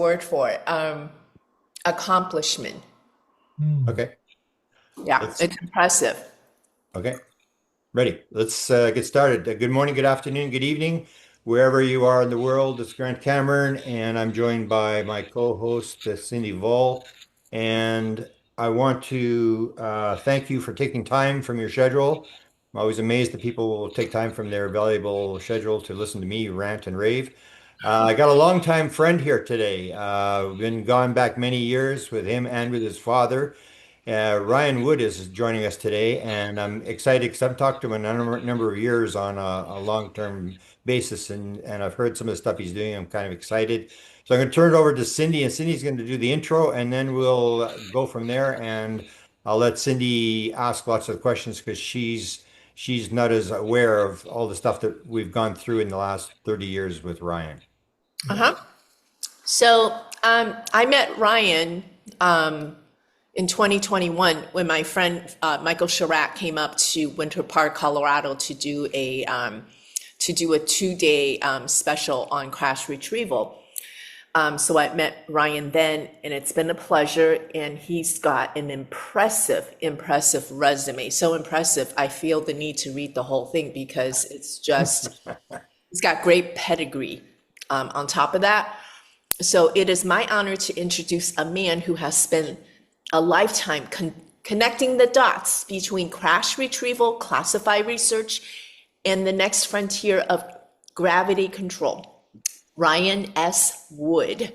word for it? Accomplishment. Okay. Yeah, Let's, it's impressive. okay. Ready. Let's get started. Good morning, good afternoon, good evening, wherever you are in the world. It's Grant Cameron, and I'm joined by my co-host, Cindy Vall. And I want to thank you for taking time from your schedule. I'm always amazed that people will take time from their valuable schedule to listen to me rant and rave. I got a longtime friend here today. We've been gone back many years with him and with his father. Ryan Wood is joining us today, and I'm excited because I've talked to him a number of years on a long-term basis, and I've heard some of the stuff he's doing. I'm kind of excited. So I'm going to turn it over to Cindy, and Cindy's going to do the intro, and then we'll go from there. And I'll let Cindy ask lots of questions because she's not as aware of all the stuff that we've gone through in the last 30 years with Ryan. Uh-huh. So I met Ryan in 2021 when my friend Michael Chirac came up to Winter Park, Colorado to do a 2-day special on crash retrieval. So I met Ryan then, and it's been a pleasure. And he's got an impressive resume. So impressive, I feel the need to read the whole thing because it's just, he's got great pedigree on top of that. So it is my honor to introduce a man who has spent a lifetime connecting the dots between crash retrieval, classified research, and the next frontier of gravity control. Ryan S. Wood.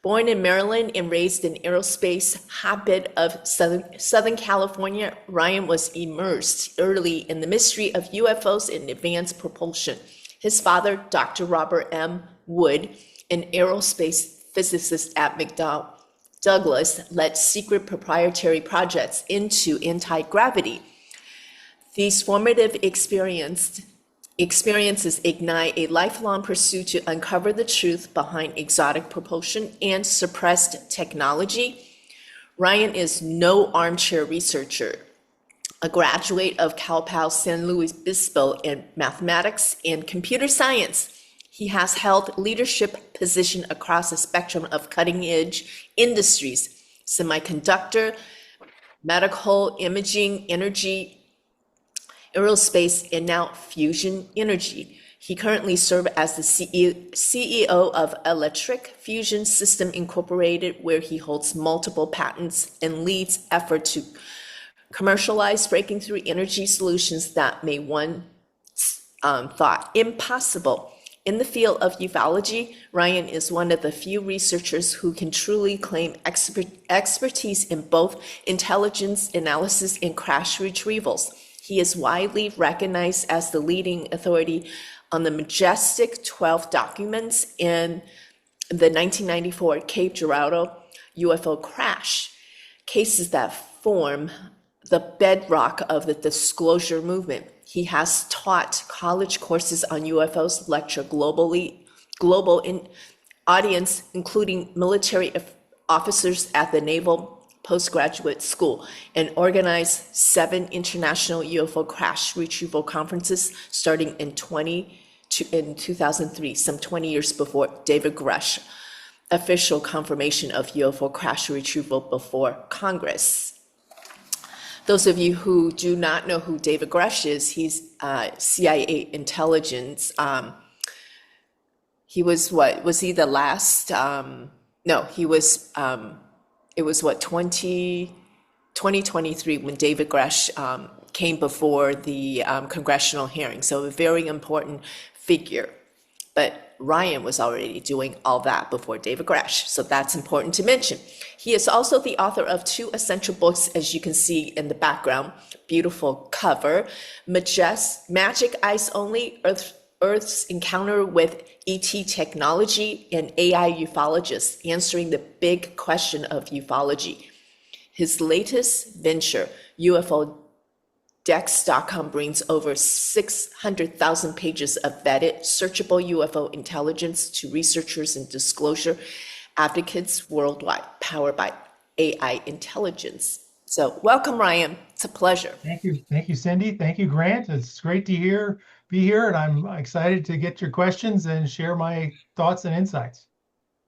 Born in Maryland and raised in aerospace hotbed of Southern California, Ryan was immersed early in the mystery of UFOs and advanced propulsion. His father, Dr. Robert M. Wood, an aerospace physicist at McDonnell Douglas, led secret proprietary projects into anti-gravity. These formative experiences ignite a lifelong pursuit to uncover the truth behind exotic propulsion and suppressed technology. Ryan is no armchair researcher. A graduate of Cal Poly San Luis Obispo in mathematics and computer science, he has held leadership positions across a spectrum of cutting-edge industries: semiconductor, medical, imaging, energy, aerospace, and now fusion energy. He currently serves as the CEO of Electric Fusion System Incorporated, where he holds multiple patents and leads effort to commercialize breaking through energy solutions that may once thought impossible. In the field of ufology, Ryan is one of the few researchers who can truly claim expertise in both intelligence analysis and crash retrievals. He is widely recognized as the leading authority on the Majestic 12 documents and the 1994 Cape Girardeau UFO crash, cases that form the bedrock of the disclosure movement. He has taught college courses on UFOs, lectured global audience, including military officers at the Naval Postgraduate School, and organized 7 international UFO crash retrieval conferences starting in 2003, some 20 years before David Grush official confirmation of UFO crash retrieval before Congress. Those of you who do not know who David Grush is, he's CIA intelligence. He was what? Was he the last? No, he was, it was what, 2023 when David Grush came before the congressional hearing. So a very important figure. But Ryan was already doing all that before David Grush, so that's important to mention. He is also the author of 2 essential books, as you can see in the background. Beautiful cover. Majic Eyes Only, Earth's Encounter with ET Technology, and AI Ufologist, Answering the Big Question of Ufology. His latest venture, UFOdex.com, brings over 600,000 pages of vetted, searchable UFO intelligence to researchers and disclosure advocates worldwide, powered by AI intelligence. So welcome, Ryan. It's a pleasure. Thank you, Cindy. Thank you, Grant. It's great to be here, and I'm excited to get your questions and share my thoughts and insights.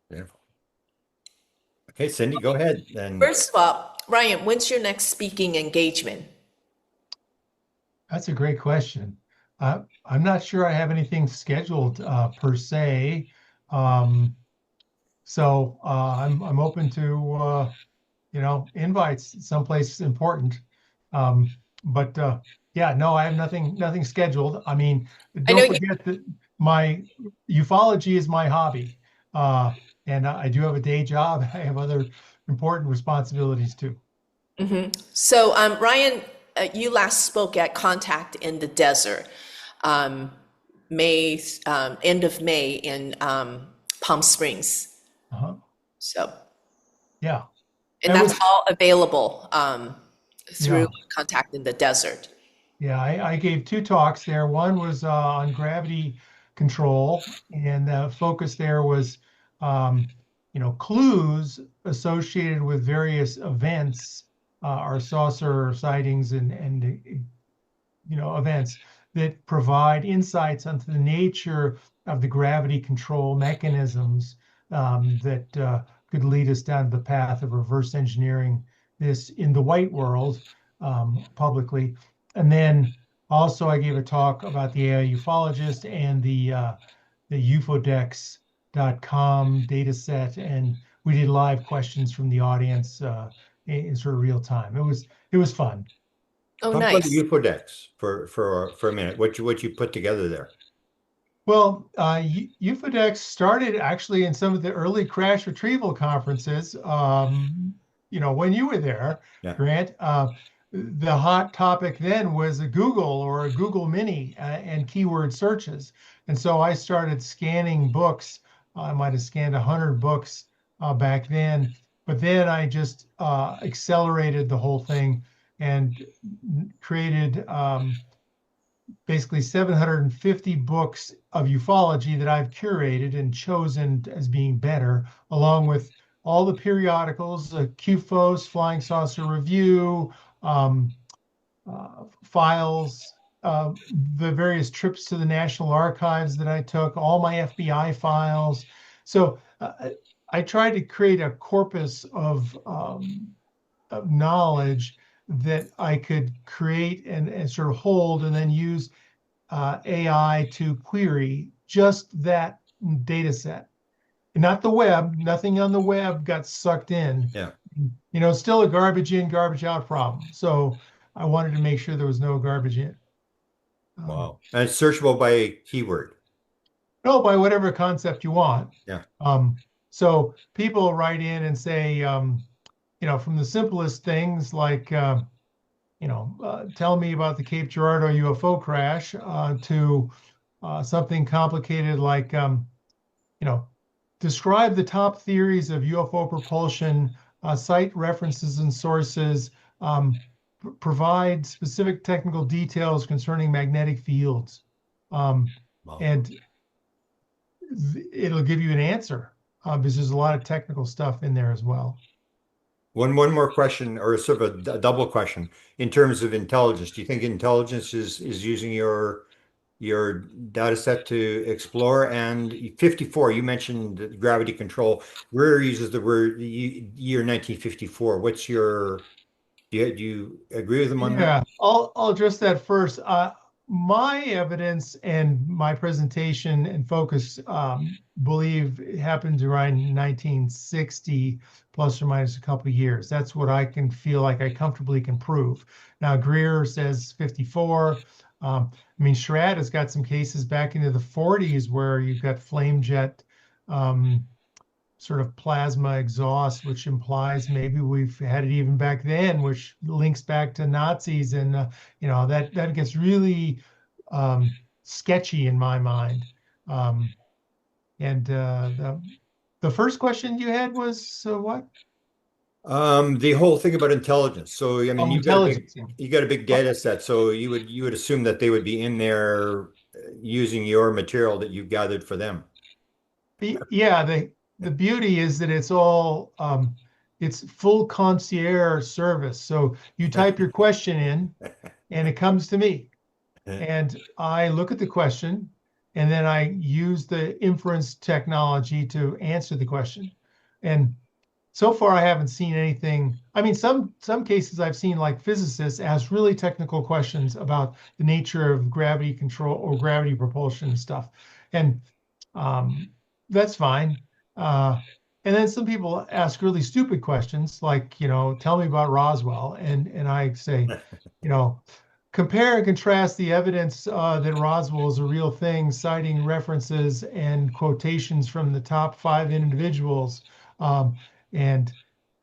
Beautiful. Okay, Cindy, go ahead. And First of all, Ryan, when's your next speaking engagement? That's a great question. I'm not sure I have anything scheduled per se. Um, I'm open to invites someplace important. Um, but Yeah, no, I have nothing scheduled. I mean, I know don't you. forget that my ufology is my hobby. Uh, and I do have a day job. I have other important responsibilities too. So, Ryan, you last spoke at Contact in the Desert, um, May, end of May in Palm Springs. Uh-huh. So, Yeah. and That that's was all available through yeah. Contact in the Desert. Yeah, I gave two talks there. One was on gravity control, and the focus there was, clues associated with various events, our saucer sightings and events that provide insights onto the nature of the gravity control mechanisms that could lead us down the path of reverse engineering this in the white world publicly. And then also I gave a talk about the AI ufologist and the ufodex.com data set, and we did live questions from the audience in sort of real time. It was fun. Oh, talk about the nice. UFO decks for a minute. What you put together there? Well, UFOdex started actually in some of the early crash retrieval conferences. When you were there, Yeah. Grant, the hot topic then was a Google or a Google Mini and keyword searches. And so I started scanning books. I might have scanned 100 books back then, but then I just accelerated the whole thing and created basically 750 books of ufology that I've curated and chosen as being better, along with all the periodicals, QFOS, Flying Saucer Review, um, files, the various trips to the National Archives that I took, all my FBI files. So I tried to create a corpus of knowledge that I could create and sort of hold and then use AI to query just that data set, not the web. Nothing on the web got sucked in. Yeah. It's still a garbage in, garbage out problem. So I wanted to make sure there was no garbage in. Um, Wow. And it's searchable by keyword. no, by whatever concept you want. Yeah. Um, so people write in and say, from the simplest things like, tell me about the Cape Girardeau UFO crash to something complicated like, describe the top theories of UFO propulsion, cite references and sources, provide specific technical details concerning magnetic fields. Um, Wow. and it'll give you an answer because there's a lot of technical stuff in there as well. One more question, or sort of a double question. In terms of intelligence, do you think intelligence is using your data set to explore? And 54, you mentioned gravity control. Greer uses the word year 1954. Do you agree with him on that? Yeah, I'll address that first. My evidence and my presentation and focus believe it happened around 1960, plus or minus a couple of years. That's what I can feel like I comfortably can prove. Now, Greer says 54. Sherrod has got some cases back into the 40s where you've got flame jet sort of plasma exhaust, which implies maybe we've had it even back then, which links back to Nazis, and that gets really sketchy in my mind. Um, and the first question you had was what? The whole thing about intelligence. So, I mean, Oh, intelligence. Yeah. you got a big data set. So you would assume that they would be in there using your material that you've gathered for them. Yeah, the beauty is that it's full concierge service. So you type your question in and it comes to me. And I look at the question and then I use the inference technology to answer the question. And so far I haven't seen anything. I mean, some cases I've seen like physicists ask really technical questions about the nature of gravity control or gravity propulsion and stuff, and um, that's fine. Uh, and then some people ask really stupid questions like, tell me about Roswell, and I say, you know, compare and contrast the evidence that Roswell is a real thing, citing references and quotations from the top 5 individuals. Um, and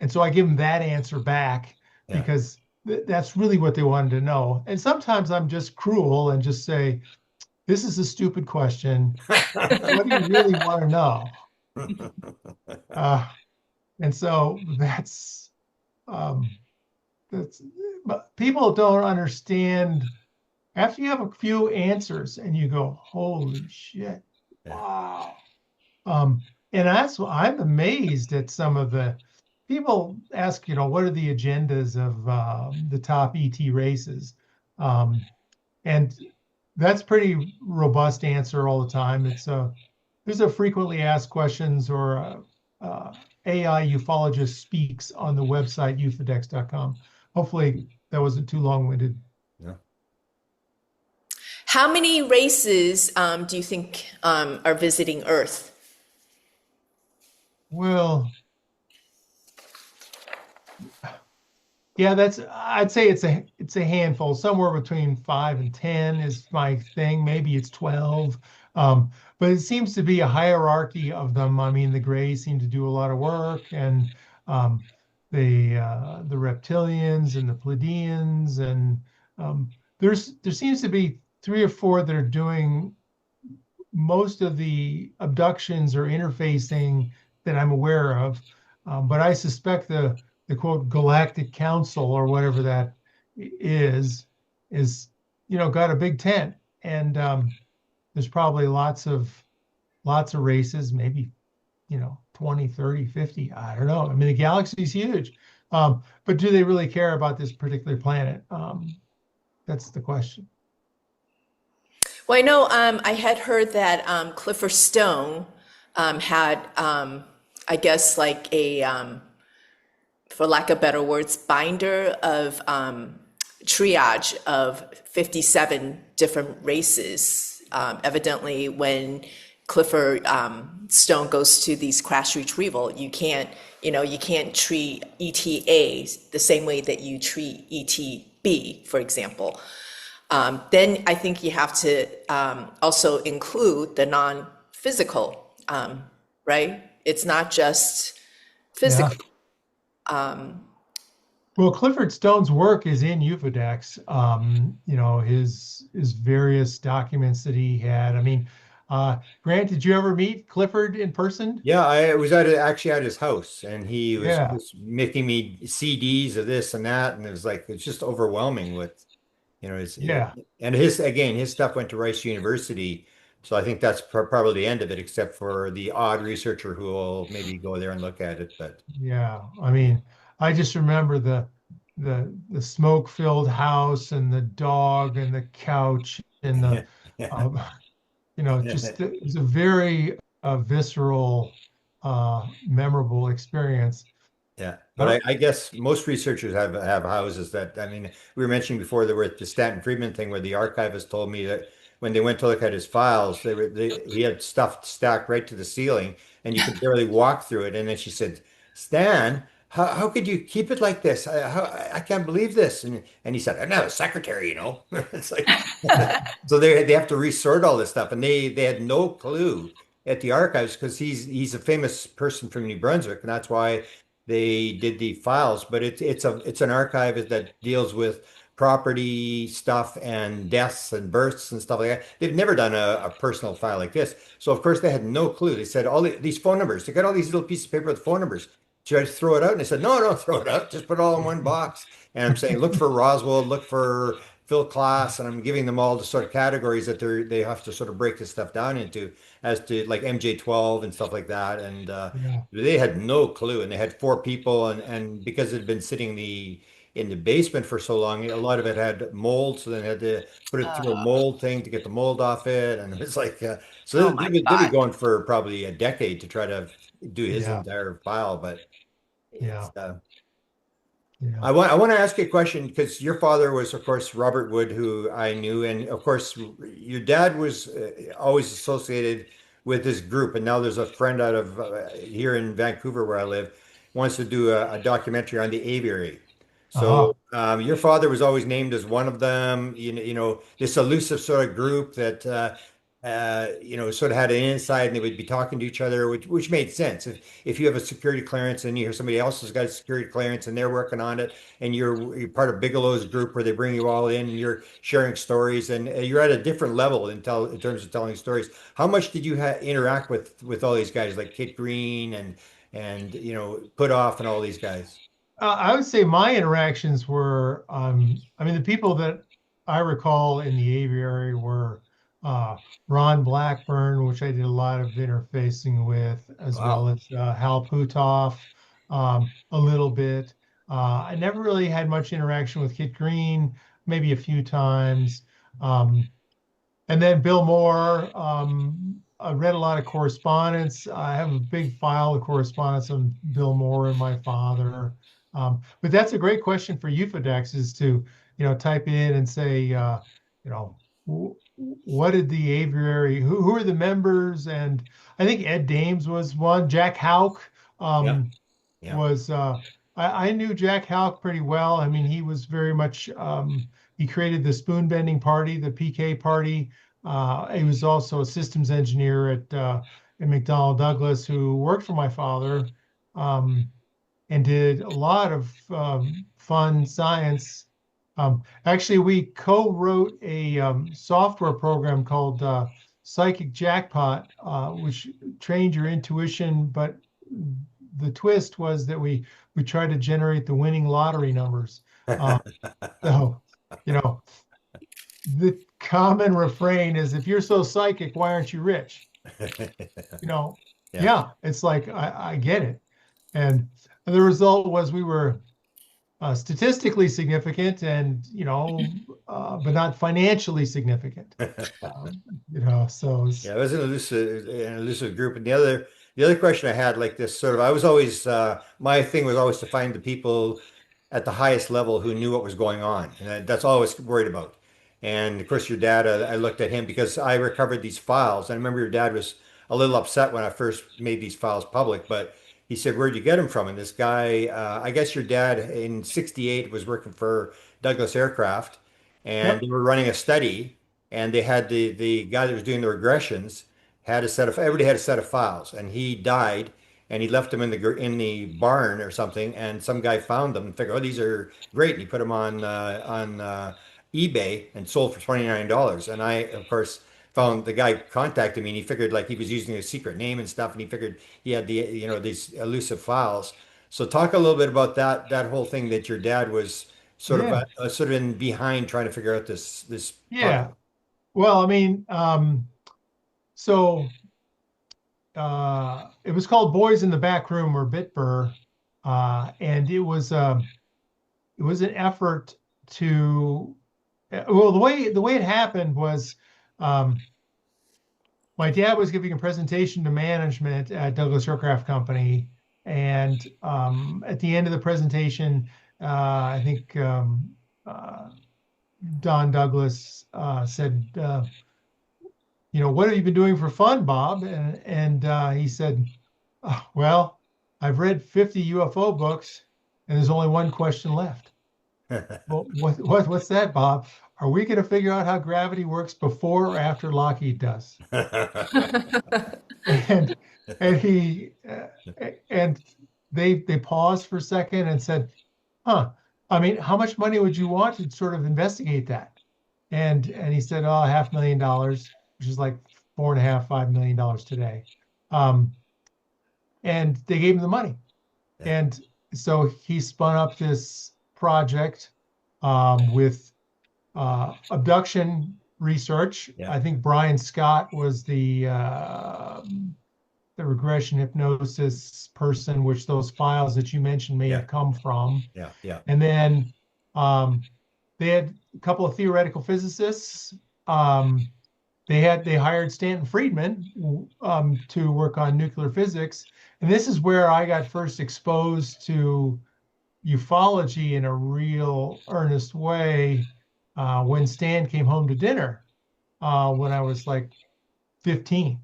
and so I give them that answer back Yeah. because that's really what they wanted to know. And sometimes I'm just cruel and just say, "This is a stupid question. What do you really want to know?" Uh, and so um, that's but people don't understand after you have a few answers and you go, "Holy shit, Yeah. wow." Um, and that's what I'm amazed at some of the people ask, what are the agendas of the top ET races? Um, and that's pretty robust answer all the time. There's a frequently asked questions or AI ufologist speaks on the website ufodex.com. Hopefully that wasn't too long-winded. Yeah. How many races do you think are visiting Earth? Well, yeah, I'd say it's a handful. Somewhere between 5 and 10 is my thing. Maybe it's 12. But it seems to be a hierarchy of them. I mean, the Greys seem to do a lot of work, and um, the reptilians and the Pleiadians, and there seems to be 3 or 4 that are doing most of the abductions or interfacing that I'm aware of. But I suspect the quote Galactic Council or whatever that is got a big tent, and there's probably lots of races, maybe 20, 30, 50. I don't know. I mean, the galaxy's huge. But do they really care about this particular planet? That's the question. Well, I know I had heard that Clifford Stone had, I guess, like for lack of better words, binder of triage of 57 different races. Evidently, when Clifford Stone goes to these crash retrieval, you can't treat ETA the same way that you treat ETB, for example. Then I think you have to also include the non-physical, right? It's not just Yeah. physical. Well, Clifford Stone's work is in UFOdex. His various documents that he had. I mean, Grant, did you ever meet Clifford in person? Yeah, I was actually at his house, and he was Yeah, just making me CDs of this and that, and it was like it's just overwhelming with his yeah, and his stuff went to Rice University, so I think that's probably the end of it, except for the odd researcher who will maybe go there and look at it. But yeah. I mean, I just remember the smoke-filled house and the dog and the couch and the yeah, yeah, um, just it was a very visceral, memorable experience. yeah. I But don't, I guess most researchers have houses that, I mean, we were mentioning before there were the Stanton Friedman thing where the archivist told me that when they went to look at his files, he had stuff stacked right to the ceiling and you could barely walk through it. And then she said, Stan, how could you keep it like this? I can't believe this. And he said, I'm not a secretary, you know. It's like so they have to resort all this stuff, and they had no clue at the archives because he's a famous person from New Brunswick, and that's why they did the files. But it's an archive that deals with property stuff and deaths and births and stuff like that. They've never done a personal file like this, so of course they had no clue. They said these phone numbers. They got all these little pieces of paper with phone numbers. Should I throw it out? And they said, no, don't throw it out. Just put it all in one box. And I'm saying, look for Roswell, look for Phil Class, and I'm giving them all the sort of categories that they have to sort of break this stuff down into, as to like MJ12 and stuff like that. And yeah, they had no clue, and they had 4 people, and because it had been sitting in the basement for so long, a lot of it had mold, so then they had to put it through a mold thing to get the mold off it, and it was like so Oh they'd my be, they'd be God. going for probably a decade to try to do his yeah. entire file, but. Yeah. It's, Yeah. I want to ask you a question because your father was, of course, Robert Wood, who I knew, and of course, your dad was always associated with this group. And now there's a friend out of here in Vancouver where I live wants to do a documentary on the Aviary. Uh-huh. So your father was always named as one of them. This elusive sort of group that sort of had an inside, and they would be talking to each other, which made sense. If you have a security clearance and you hear somebody else has got a security clearance and they're working on it, and you're part of Bigelow's group where they bring you all in and you're sharing stories, and you're at a different level in terms of telling stories. How much did you interact with all these guys like Kit Green and Put Off and all these guys? I would say my interactions were, I mean, the people that I recall in the aviary were Ron Blackburn, which I did a lot of interfacing with, as well Wow. as Hal Putoff, a little bit. I never really had much interaction with Kit Green, maybe a few times. Um, and then Bill Moore, I read a lot of correspondence. I have a big file of correspondence on Bill Moore and my father. But that's a great question for UFODEX is to, type in and say, you know, what did the aviary, who are the members? And I think Ed Dames was one. Jack Houck Yeah. um, Yeah. was, I knew Jack Houck pretty well. I mean, he was very much, he created the spoon bending party, the PK party. He was also a systems engineer at McDonnell Douglas, who worked for my father and did a lot of fun science. Actually, we co-wrote a software program called Psychic Jackpot, which trained your intuition. But the twist was that we tried to generate the winning lottery numbers. Um, so, you know, the common refrain is if you're so psychic, why aren't you rich? You know, Yeah. yeah, it's like I get it. And the result was we were statistically significant and, but not financially significant. So Yeah, it was an elusive group. And the other question I had, like this sort of, I was always my thing was always to find the people at the highest level who knew what was going on, and that's all I was worried about. And of course, your dad, I looked at him because I recovered these files. I remember your dad was a little upset when I first made these files public, but he said, "Where'd you get them from?" And this guy, I guess your dad in '68 was working for Douglas Aircraft, and yep, they were running a study and they had the guy that was doing the regressions had a set of everybody had a set of files, and he died, and he left them in the barn or something, and some guy found them and figured, oh, these are great, and he put them on eBay and sold for $29, and I of course found the guy contacted me and he figured like he was using a secret name and stuff, and he figured he had these elusive files. So talk a little bit about that whole thing that your dad was yeah, sort of in behind trying to figure out this yeah. puzzle. Well, I mean, so it was called Boys in the Back Room or BitBur, and it was an effort to well, the way it happened was um, my dad was giving a presentation to management at Douglas Aircraft Company, and at the end of the presentation, I think Don Douglas said, "What have you been doing for fun, Bob?" And he said, "Oh, well, I've read 50 UFO books, and there's only one question left." Well, what's that, Bob? Are we going to figure out how gravity works before or after Lockheed does? And and he and they paused for a second and said, "Huh? I mean, how much money would you want to sort of investigate that?" And he said, "Oh, $500,000, which is like $4.5-5 million today." Um, and they gave him the money, Yeah, and so he spun up this project with abduction research. yeah, I think Brian Scott was the regression hypnosis person, which those files that you mentioned may yeah, have come from. yeah, yeah, And then um, they had a couple of theoretical physicists. Um, they hired Stanton Friedman to work on nuclear physics, and this is where I got first exposed to ufology in a real earnest way when Stan came home to dinner when I was like 15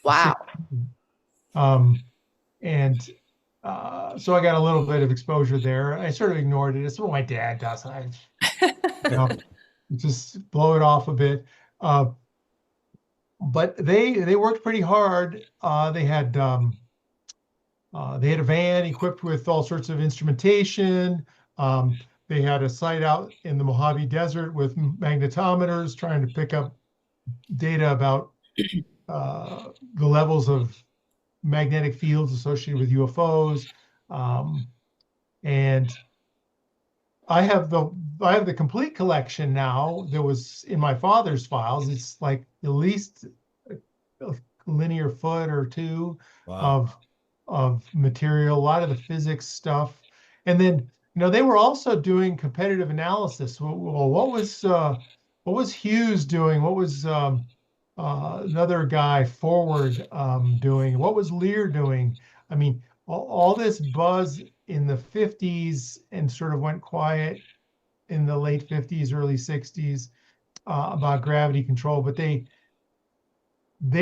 or Wow. 16. And so I got a little bit of exposure there. I sort of ignored it. It's what my dad does. Just blow it off a bit. But they worked pretty hard. They had a van equipped with all sorts of instrumentation. They had a site out in the Mojave Desert with magnetometers trying to pick up data about the levels of magnetic fields associated with UFOs. And I have the complete collection now that was in my father's files. It's like at least a linear foot or two of material, a lot of the physics stuff. And then, they were also doing competitive analysis. Well, what was Hughes doing? What was another guy Forward doing? What was Lear doing? I mean, all this buzz in the 50s and sort of went quiet in the late 50s, early 60s about gravity control, but they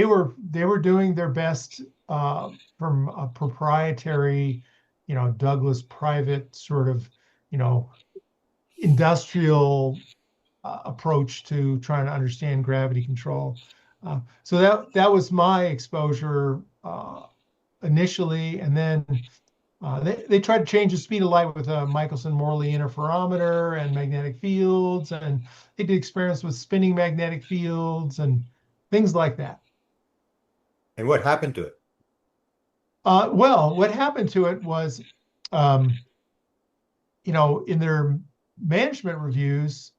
were doing their best from a proprietary, Douglas private sort of, industrial approach to trying to understand gravity control. So that was my exposure initially, and then they tried to change the speed of light with a Michelson-Morley interferometer and magnetic fields, and they did experiments with spinning magnetic fields and things like that. And what happened to it? Well, what happened to it was, in their management reviews,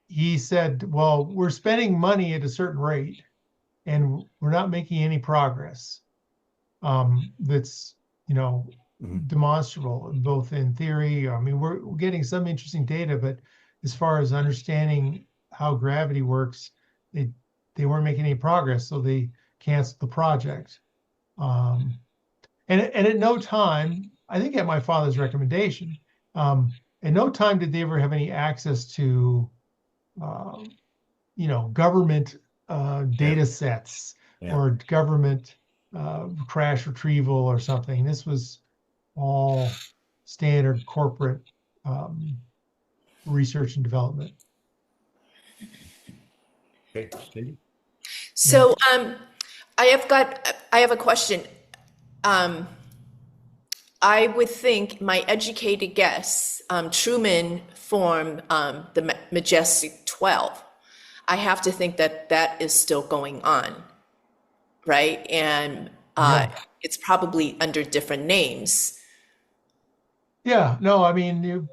he said, well, we're spending money at a certain rate and we're not making any progress. That's, demonstrable, both in theory. I mean, we're getting some interesting data, but as far as understanding how gravity works, they weren't making any progress, so they canceled the project. And at no time, I think at my father's recommendation, at no time did they ever have any access to, government data sets or government crash retrieval or something. This was all standard corporate research and development. Okay, Cindy? So I have a question. I would think, my educated guess, Truman formed the Majestic 12. I have to think that is still going on, right? And it's probably under different names. Yeah, no, I mean,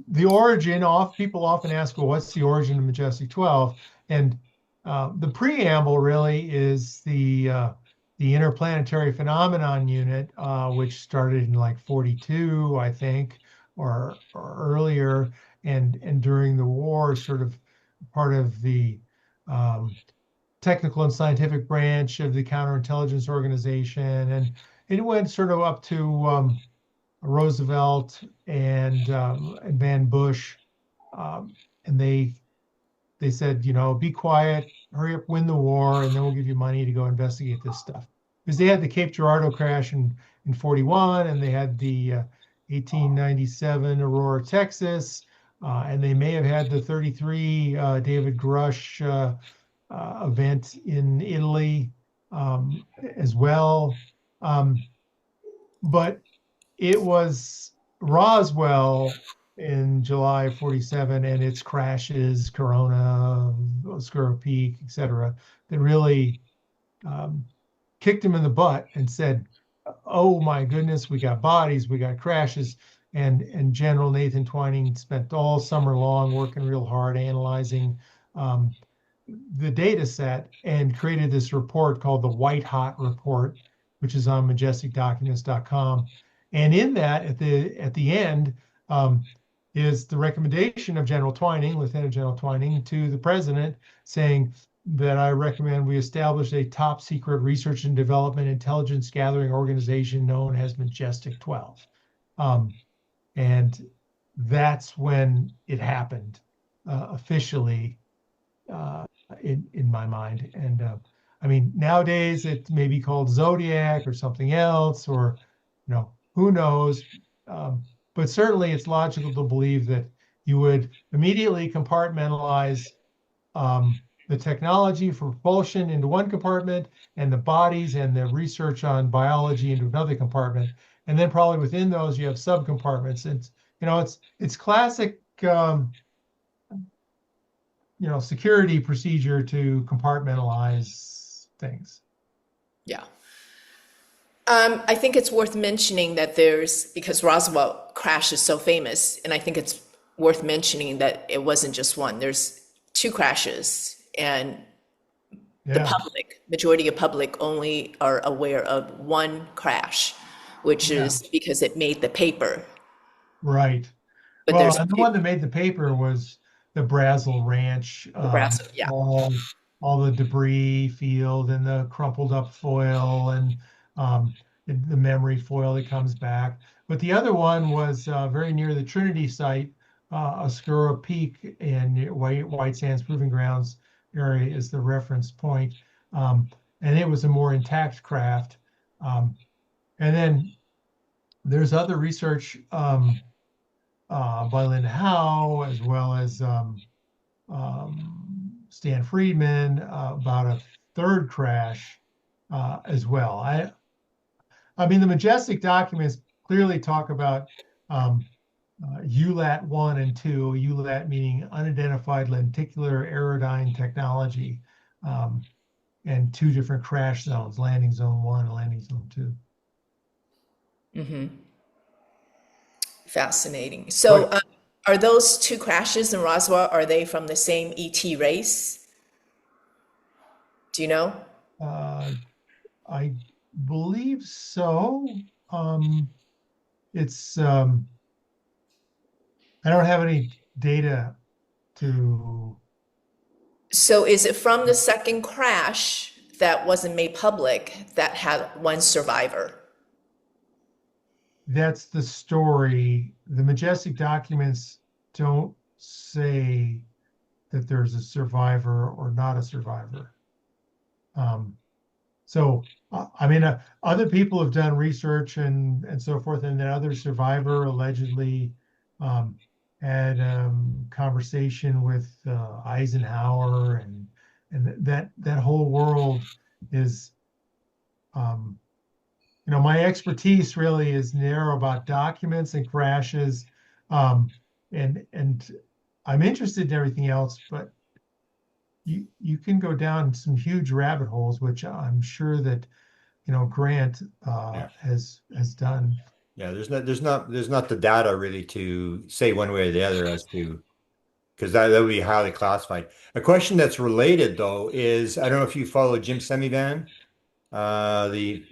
the origin, people often ask, well, what's the origin of Majestic 12? And the preamble really is the Interplanetary Phenomenon Unit, which started in like 42, I think, or earlier, and during the war, sort of part of the technical and scientific branch of the counterintelligence organization, and it went sort of up to Roosevelt and Van Bush, and they said, be quiet, hurry up, win the war, and then we'll give you money to go investigate this stuff. Because they had the Cape Girardeau crash in 41, and they had the 1897 Aurora, Texas, and they may have had the 33 David Grush event in Italy as well. But it was Roswell in July 47 and its crashes, Corona, Oscuro Peak, et cetera, that really kicked him in the butt and said, oh my goodness, we got bodies, we got crashes. And General Nathan Twining spent all summer long working real hard analyzing the data set and created this report called the White Hot Report, which is on majesticdocuments.com. And in that, at the end, is the recommendation of General Twining, Lieutenant General Twining, to the president saying that I recommend we establish a top secret research and development intelligence gathering organization known as Majestic 12. And that's when it happened officially in my mind. And I mean, nowadays it may be called Zodiac or something else, or who knows. But certainly it's logical to believe that you would immediately compartmentalize the technology for propulsion into one compartment, and the bodies and the research on biology into another compartment. And then probably within those you have subcompartments. And it's classic security procedure to compartmentalize things. Yeah. I think it's worth mentioning that because Roswell crash is so famous, and I think it's worth mentioning that it wasn't just one. There's two crashes, and the majority of public only are aware of one crash, which is because it made the paper. Right. But and the one that made the paper was the Brazel Ranch. All the debris field and the crumpled up foil and the memory foil that comes back. But the other one was very near the Trinity site, Oscuro Peak in White Sands Proving Grounds area is the reference point. And it was a more intact craft. And then there's other research by Lynn Howe, as well as Stan Friedman, about a third crash as well. I mean, the Majestic Documents clearly talk about ULAT 1 and 2, ULAT meaning unidentified lenticular aerodyne technology, and two different crash zones, landing zone 1 and landing zone 2. Mm-hmm. Fascinating. So are those two crashes in Roswell, are they from the same ET race? Do you know? I believe so. It's I don't have any data to. So is it from the second crash that wasn't made public that had one survivor? That's the story. The Majestic Documents don't say that there's a survivor or not a survivor. So, I mean, other people have done research and so forth, and that other survivor allegedly had conversation with Eisenhower, and that whole world is, my expertise really is narrow about documents and crashes, and I'm interested in everything else, but you can go down some huge rabbit holes, which I'm sure that Grant has done. Yeah, there's not the data really to say one way or the other as to, because that would be highly classified. A question that's related though is, I don't know if you follow Jim Semivan, the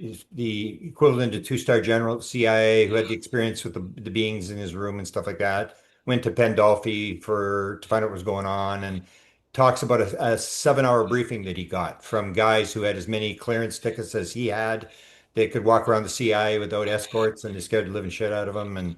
equivalent to two-star general at the CIA, who had the experience with the beings in his room and stuff like that. Went to Pandolfi to find out what was going on, and talks about a 7-hour briefing that he got from guys who had as many clearance tickets as he had. They could walk around the CIA without escorts, and they scared the living shit out of them.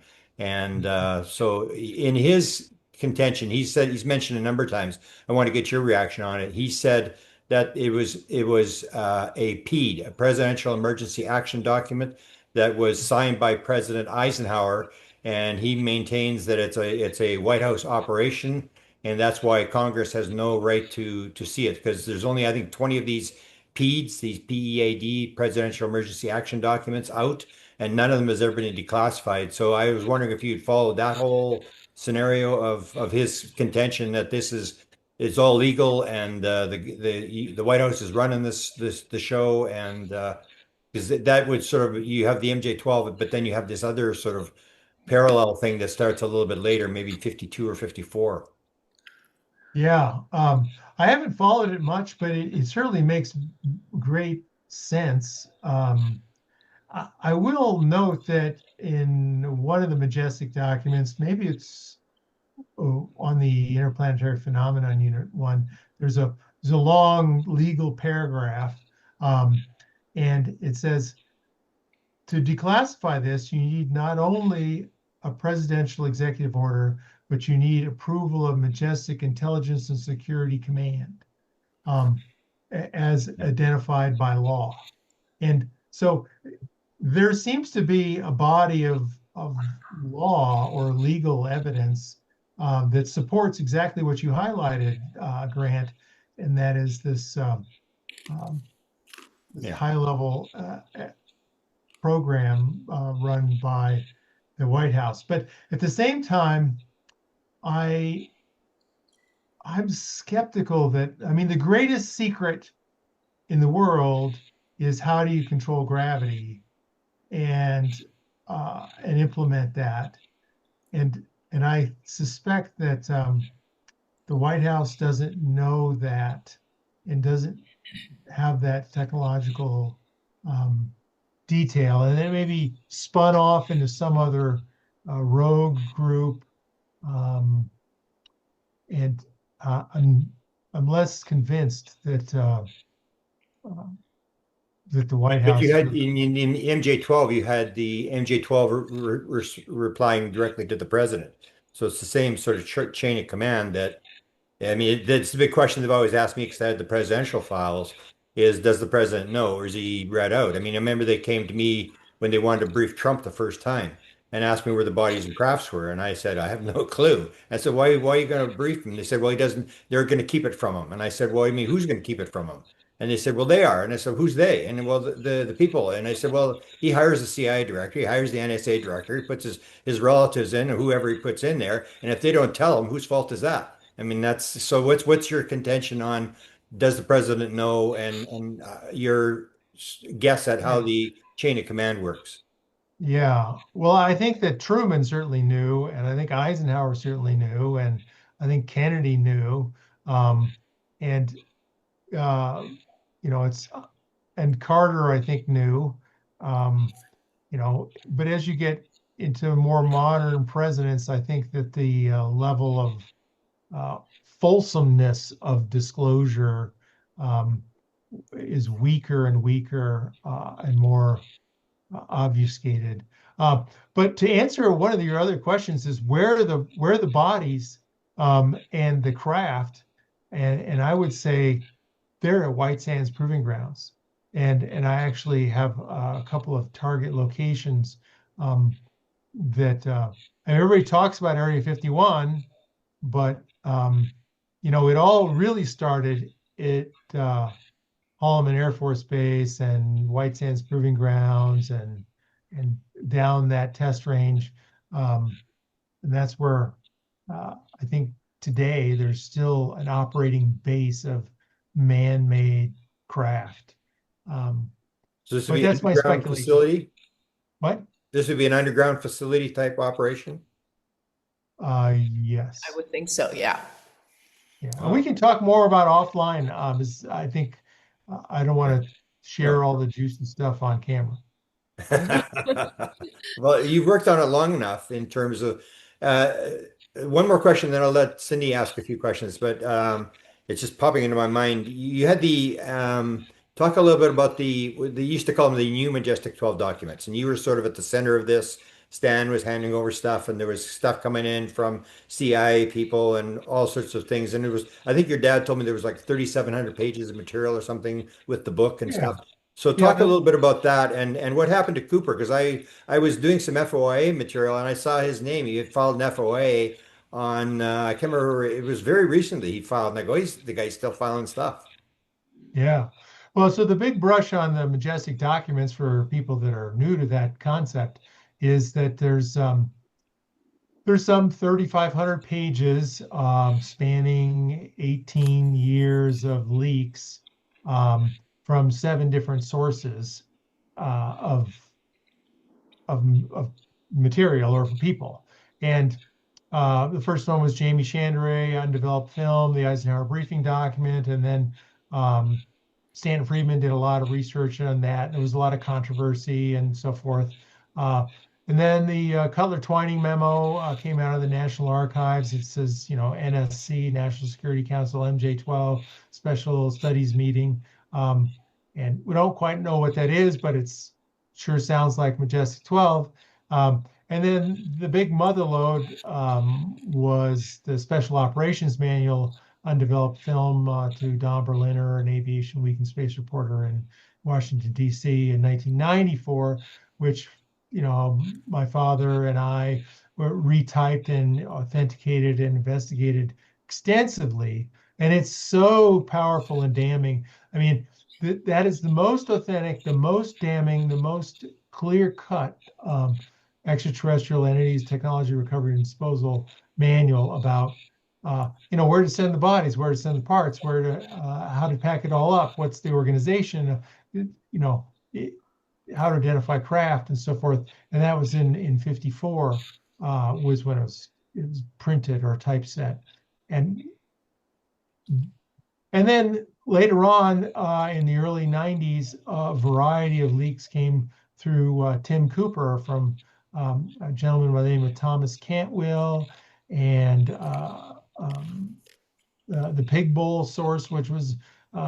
So in his contention, he's mentioned a number of times. I want to get your reaction on it. He said that it was a PED, a Presidential Emergency Action Document, that was signed by President Eisenhower, and he maintains that it's a White House operation, and that's why Congress has no right to see it, because there's only, I think, 20 of these PEDs, these PEAD, Presidential Emergency Action Documents, out, and none of them has ever been declassified. So I was wondering if you'd followed that whole scenario of his contention that it's all legal, and the White House is running the show, and because that would sort of, you have the MJ-12, but then you have this other sort of parallel thing that starts a little bit later, maybe 52 or 54. Yeah, I haven't followed it much, but it certainly makes great sense. I will note that in one of the Majestic Documents, maybe it's on the Interplanetary Phenomenon Unit 1, there's a long legal paragraph, and it says, to declassify this, you need not only a presidential executive order, but you need approval of Majestic Intelligence and Security Command, as identified by law. And so there seems to be a body of law or legal evidence that supports exactly what you highlighted, Grant, and that is this, this high-level program run by the White House. But at the same time, I'm skeptical that, I mean, the greatest secret in the world is how do you control gravity and implement that. And I suspect that the White House doesn't know that and doesn't have that technological detail, and it may be spun off into some other rogue group. And I'm less convinced that that the White But House. you had in MJ12, you had the MJ12 replying directly to the president. So it's the same sort of chain of command that, I mean, that's the big question they've always asked me because I had the presidential files is, does the president know or is he read out? I mean, I remember they came to me when they wanted to brief Trump the first time and asked me where the bodies and crafts were. And I said, I have no clue. I said, why are you going to brief him? They said, well, he doesn't, they're going to keep it from him. And I said, well, I mean, who's going to keep it from him? And they said, well, they are. And I said, who's they? And well, the people. And I said, well, he hires the CIA director, he hires the NSA director, he puts his relatives in or whoever he puts in there. And if they don't tell him, whose fault is that? I mean, that's so what's your contention on does the president know and your guess at how the chain of command works? Yeah, well, I think that Truman certainly knew, and I think Eisenhower certainly knew, and I think Kennedy knew, and it's and Carter I think knew, um, but as you get into more modern presidents, I think that the level of fulsomeness of disclosure um, is weaker and weaker and more obfuscated. But to answer one of your other questions is where are the bodies and the craft, and I would say they're at White Sands Proving Grounds, and I actually have a couple of target locations that and everybody talks about Area 51, but it all really started at Holloman Air Force Base and White Sands Proving Grounds and down that test range. And that's where I think today there's still an operating base of man-made craft. So this would But be an that's my underground speculation. facility. What? This would be an underground facility type operation. Yes. I would think so, yeah. Yeah. And we can talk more about offline. I think I don't want to share all the juicy stuff on camera. Well, you've worked on it long enough in terms of uh, one more question, then I'll let Cindy ask a few questions, but it's just popping into my mind. You had the talk a little bit about they used to call them the new Majestic 12 documents, and you were sort of at the center of this. Stan was handing over stuff, and there was stuff coming in from CIA people and all sorts of things. And it was, I think your dad told me there was like 3,700 pages of material or something with the book and Yeah. stuff. So Yeah, talk a little bit about that and what happened to Cooper, because I was doing some FOIA material and I saw his name. He had filed an FOIA on I can't remember, it was very recently he filed, and I go, he's the guy's still filing stuff. Yeah. Well, so the big brush on the Majestic Documents for people that are new to that concept is that there's some 3,500 pages spanning 18 years of leaks from 7 different sources of material or for people. And the first one was Jamie Chandray, Undeveloped Film, the Eisenhower Briefing Document, and then Stanton Friedman did a lot of research on that. There was a lot of controversy and so forth. And then the Cutler Twining memo came out of the National Archives. It says, NSC, National Security Council, MJ12, Special Studies Meeting. And we don't quite know what that is, but it's sure sounds like Majestic 12. And then the big mother lode was the Special Operations Manual, undeveloped film to Don Berliner, an aviation week and space reporter in Washington, D.C. in 1994, which my father and I were retyped and authenticated and investigated extensively. And it's so powerful and damning. I mean, that is the most authentic, the most damning, the most clear cut extraterrestrial entities, technology recovery and disposal manual about where to send the bodies, where to send the parts, where to how to pack it all up, what's the organization, how to identify craft and so forth. And that was in 54 was when it was printed or typeset. And then later on in the early 90s, a variety of leaks came through Tim Cooper from a gentleman by the name of Thomas Cantwell, and the Pig Bowl source, which was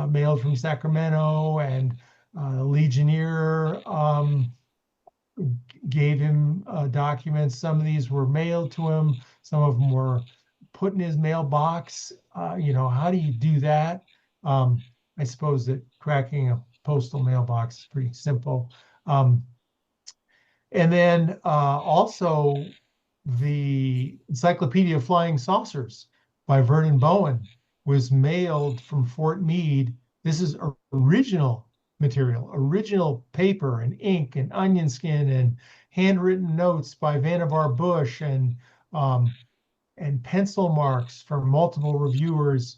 mailed from Sacramento, and Legionnaire gave him documents. Some of these were mailed to him. Some of them were put in his mailbox. How do you do that? I suppose that cracking a postal mailbox is pretty simple. And then also the Encyclopedia of Flying Saucers by Vernon Bowen was mailed from Fort Meade. This is original material, original paper and ink and onion skin and handwritten notes by Vannevar Bush and pencil marks from multiple reviewers.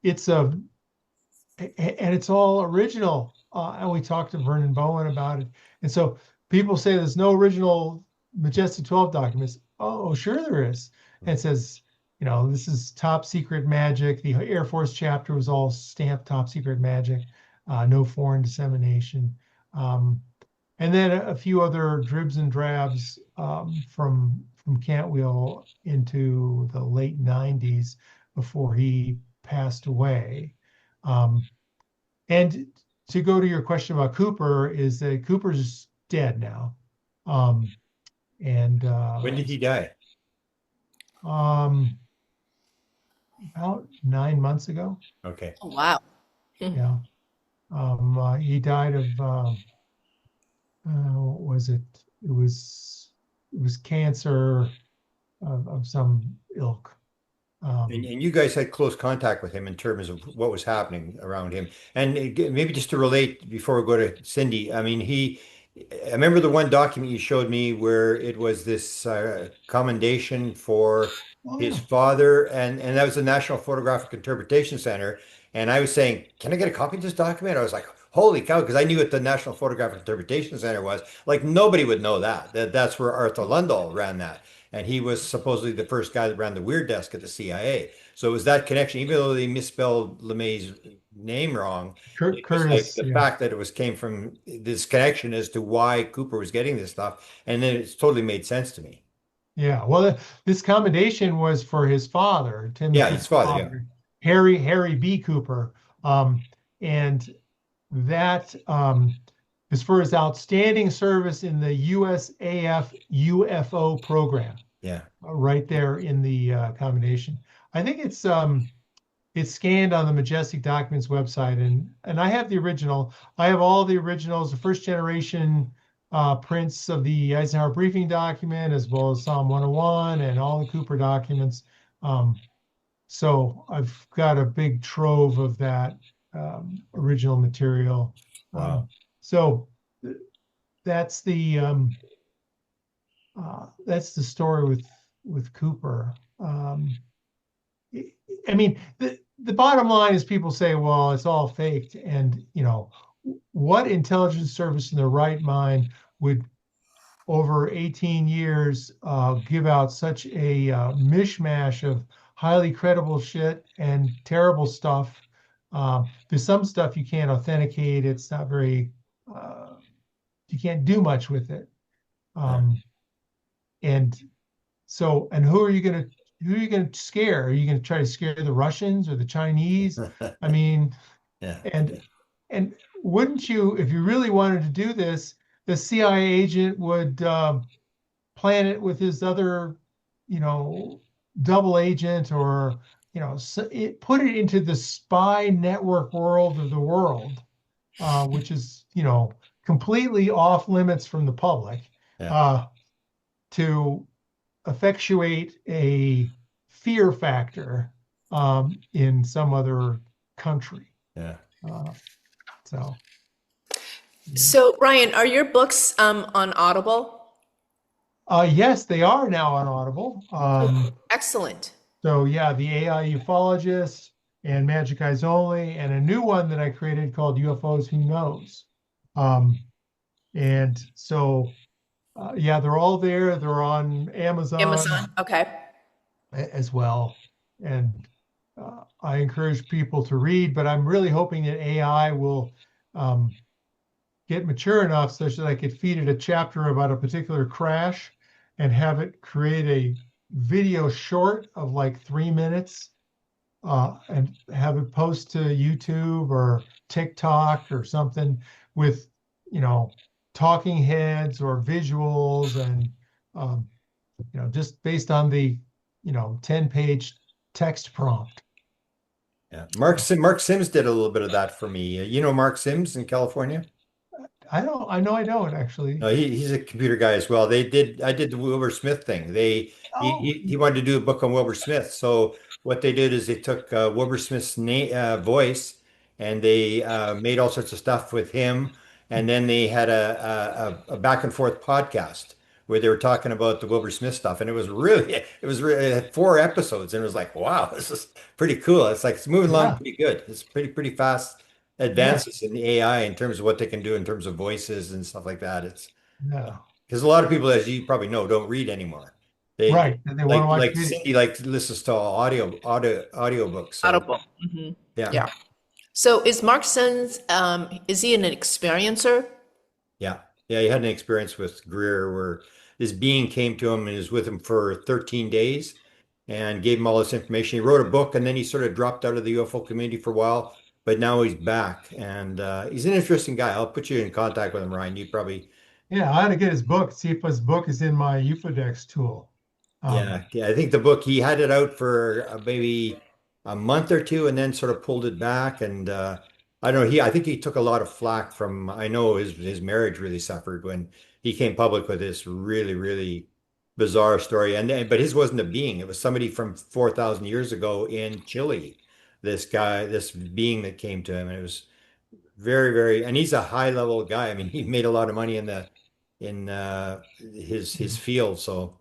It's all original. And we talked to Vernon Bowen about it. And so people say there's no original Majestic 12 documents. Oh, sure there is. And it says, this is top secret magic. The Air Force chapter was all stamped top secret magic, no foreign dissemination. And then a few other dribs and drabs from Cantwell into the late 90s before he passed away. And to go to your question about Cooper, is that Cooper's dead now. When did he die? About 9 months ago. Okay. Oh, wow. Yeah. He died of what was it? It was cancer of some ilk. And you guys had close contact with him in terms of what was happening around him. And maybe just to relate before we go to Cindy, I mean, I remember the one document you showed me where it was this commendation for his father, and that was the National Photographic Interpretation Center. And I was saying, can I get a copy of this document? I was like, holy cow, because I knew what the National Photographic Interpretation Center was. Like nobody would know that. That's where Arthur Lundahl ran that. And he was supposedly the first guy that ran the weird desk at the CIA. So it was that connection, even though they misspelled LeMay's name wrong. It was like Curtis, the fact that it came from this connection as to why Cooper was getting this stuff. And then it's totally made sense to me. Yeah, well, this commendation was for his father, Tim Yeah, Cooper's his father, Harry B. Cooper, and that is for his outstanding service in the USAF UFO program. Yeah. Right there in the commendation. I think it's scanned on the Majestic Documents website, and I have the original. I have all the originals, the first generation prints of the Eisenhower briefing document, as well as Psalm 101 and all the Cooper documents. So I've got a big trove of that original material. Wow. So that's the story with Cooper. I mean, the bottom line is people say, well, it's all faked. And, what intelligence service in their right mind would, over 18 years, give out such a mishmash of highly credible shit and terrible stuff? There's some stuff you can't authenticate. It's not very, you can't do much with it. And so, and who are you going to scare? Are you going to try to scare the Russians or the Chinese? I mean, Yeah. and wouldn't you, if you really wanted to do this, the CIA agent would plan it with his other, double agent, or put it into the spy network world of the world, which is completely off limits from the public, Yeah. uh, to effectuate a fear factor in some other country. Yeah. So, yeah. So, Ryan, are your books on Audible? Yes, they are now on Audible. Excellent. So yeah, the AI Ufologist and Magic Eyes Only, and a new one that I created called UFOs Who Knows. Um, and so yeah, they're all there. They're on Amazon Amazon. Okay. as well. And I encourage people to read, but I'm really hoping that AI will get mature enough such that I could feed it a chapter about a particular crash and have it create a video short of like 3 minutes, and have it post to YouTube or TikTok or something with, talking heads or visuals, and just based on the 10-page text prompt. Yeah. Mark Sims did a little bit of that for me. You know Mark Sims in California? I know I don't actually. No, he's a computer guy as well. I did the Wilbur Smith thing. Oh, He wanted to do a book on Wilbur Smith. So what they did is they took Wilbur Smith's voice, and they made all sorts of stuff with him. And then they had a back and forth podcast where they were talking about the Wilbur Smith stuff. And it had 4 episodes, and it was like, wow, this is pretty cool. It's moving along yeah, pretty good. It's pretty fast yeah, advances in the AI in terms of what they can do in terms of voices and stuff like that. It's yeah. because a lot of people, as you probably know, don't read anymore. They Right. And they want to watch like video. Cindy listens to audio books. So Audible. Hmm. yeah, Yeah. So is Mark Sins, is he an experiencer? yeah, yeah. He had an experience with Greer where this being came to him and was with him for 13 days and gave him all this information. He wrote a book, and then he sort of dropped out of the UFO community for a while, but now he's back, and he's an interesting guy. I'll put you in contact with him, Ryan. You probably Yeah, I ought to get his book, see if his book is in my UFOdex tool. Yeah, yeah. I think the book he had it out for maybe a month or two, and then sort of pulled it back. And I don't know. I think he took a lot of flack from. I know his marriage really suffered when he came public with this really bizarre story. But his wasn't a being. It was somebody from 4,000 years ago in Chile. This guy, this being that came to him, and it was very. And he's a high level guy. I mean, he made a lot of money in his field. So.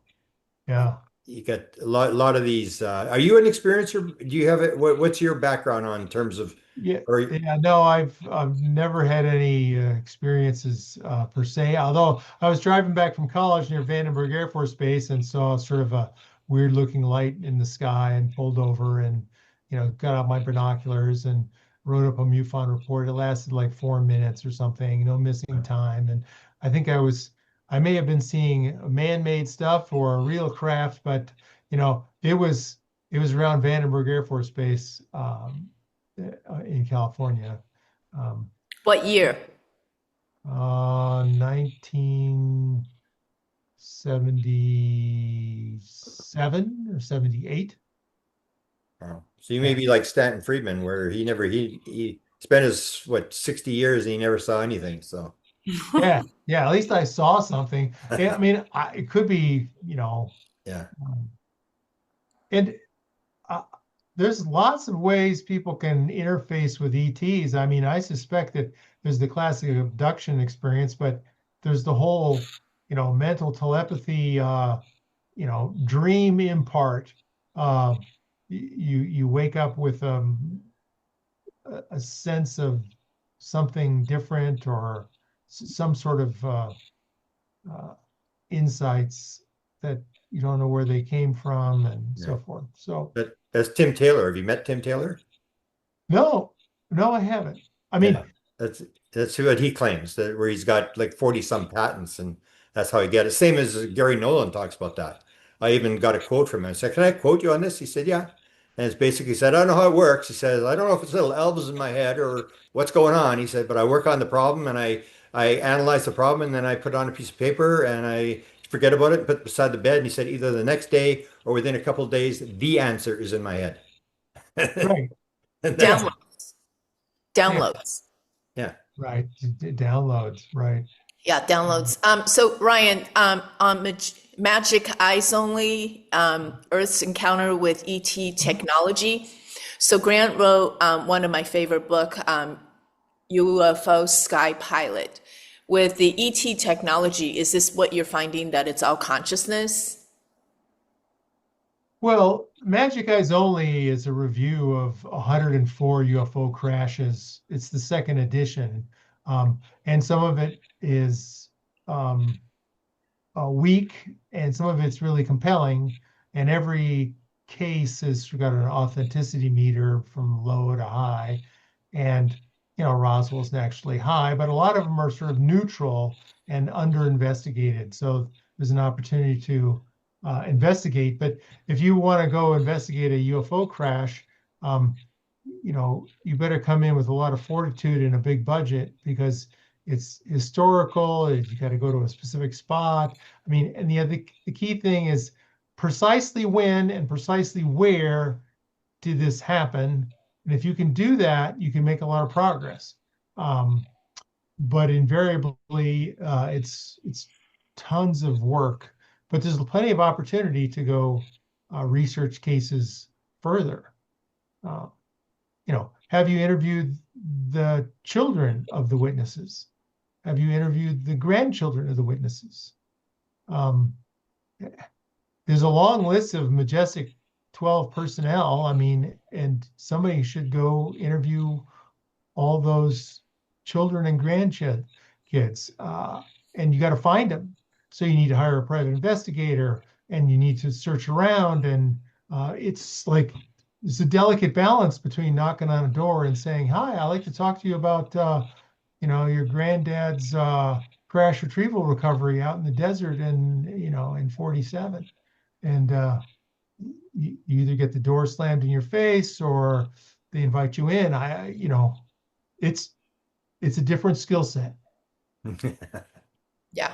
Yeah. You got a lot of these. Are you an experiencer? Do you have it? What's your background on terms of, Yeah, or yeah, no, I've never had any experiences per se. Although I was driving back from college near Vandenberg Air Force Base and saw sort of a weird looking light in the sky, and pulled over and got out my binoculars and wrote up a MUFON report. It lasted like 4 minutes or something, no missing time. And I think I may have been seeing man-made stuff or a real craft, but it was around Vandenberg Air Force Base. In California, um, What year? 1977 or 78. so you may Yeah, be like Stanton Friedman, where he spent his 60 years and he never saw anything. So yeah, yeah. At least I saw something. Yeah, I mean, it could be, yeah, um, and uh, there's lots of ways people can interface with ETs. I mean, I suspect that there's the classic abduction experience, but there's the whole, mental telepathy, dream impart. Uh, you wake up with a sense of something different, or some sort of uh, insights that you don't know where they came from, and yeah. so forth. So. But that's Tim Taylor. Have you met Tim Taylor? No, no, I haven't. I Yeah, mean, that's what he claims, that where he's got like 40 some patents and that's how you get it. Same as Gary Nolan talks about that. I even got a quote from him. I said, "Can I quote you on this?" He said, "Yeah." And it's basically said, "I don't know how it works." He says, "I don't know if it's little elves in my head or what's going on." He said, "But I work on the problem and I analyze the problem and then I put it on a piece of paper and I forget about it and put it beside the bed." And he said, "Either the next day or within a couple of days, the answer is in my head." Right. And Yeah. that's, Downloads. Yeah. Downloads. yeah. Right. Downloads. Right. Yeah, downloads. So Ryan, on Magic Eyes Only, Earth's Encounter with ET Technology. So Grant wrote one of my favorite book, UFO Sky Pilot. With the ET technology, is this what you're finding, that it's all consciousness? Well, Magic Eyes Only is a review of 104 UFO crashes. It's the second edition. And some of it is um, weak and some of it's really compelling. And every case has got an authenticity meter from low to high. And, Roswell's naturally high, but a lot of them are sort of neutral and under investigated. So there's an opportunity to investigate. But if you want to go investigate a UFO crash, um, you better come in with a lot of fortitude and a big budget because it's historical. You got to go to a specific spot. I mean, and the key thing is precisely when and precisely where did this happen? And if you can do that, you can make a lot of progress. But invariably, it's tons of work. But there's plenty of opportunity to go research cases further. Uh, have you interviewed the children of the witnesses? Have you interviewed the grandchildren of the witnesses? Um, there's a long list of Majestic 12 personnel. I mean, and somebody should go interview all those children and grandkids. And you got to find them. So you need to hire a private investigator and you need to search around. And it's a delicate balance between knocking on a door and saying, "Hi, I'd like to talk to you about, your granddad's crash retrieval recovery out in the desert in 47." And you either get the door slammed in your face or they invite you in. It's a different skill set. Yeah.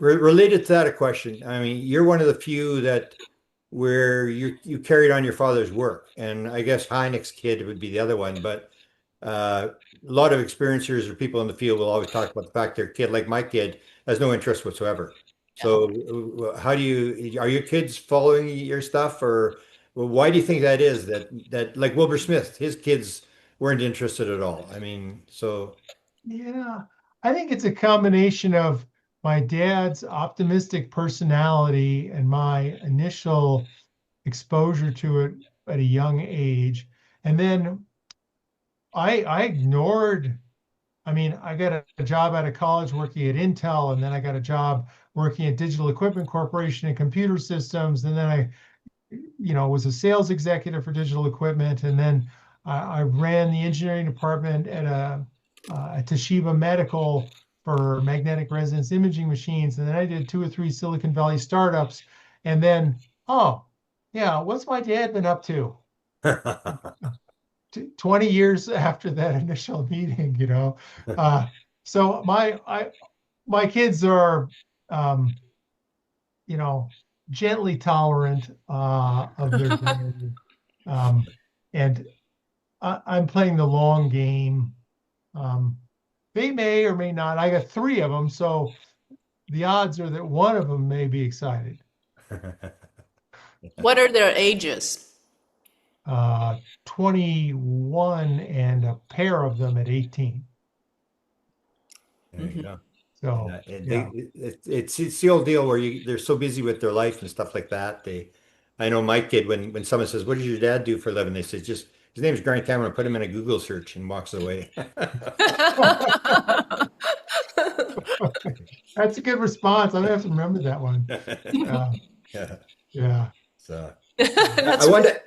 Related to that, a question. I mean, you're one of the few that where you carried on your father's work, and I guess Hynek's kid would be the other one. But a lot of experiencers or people in the field will always talk about the fact their kid, like my kid, has no interest whatsoever. So, how do you are your kids following your stuff, or well, why do you think that is? That like Wilbur Smith, his kids weren't interested at all. I mean, so. Yeah, I think it's a combination of my dad's optimistic personality and my initial exposure to it at a young age. And then I ignored, I mean, I got a job out of college working at Intel, and then I got a job working at Digital Equipment Corporation and computer systems. And then I, was a sales executive for Digital Equipment. And then I ran the engineering department at Toshiba Medical for magnetic resonance imaging machines. And then I did 2 or 3 Silicon Valley startups. And then, oh, yeah, what's my dad been up to? 20 years after that initial meeting, So my kids are, um, gently tolerant of their dad. And I'm playing the long game. They may or may not. I got 3 of them, so the odds are that one of them may be excited. What are their ages? 21 and a pair of them at 18. There you go. So yeah. It's the old deal where they're so busy with their life and stuff like that. I know my kid when someone says, "What does your dad do for a living?" They say, "Just his name is Grant Cameron." Put him in a Google search and walks away. That's a good response. I'm gonna have to remember that one. Yeah. Yeah. So I That's wanted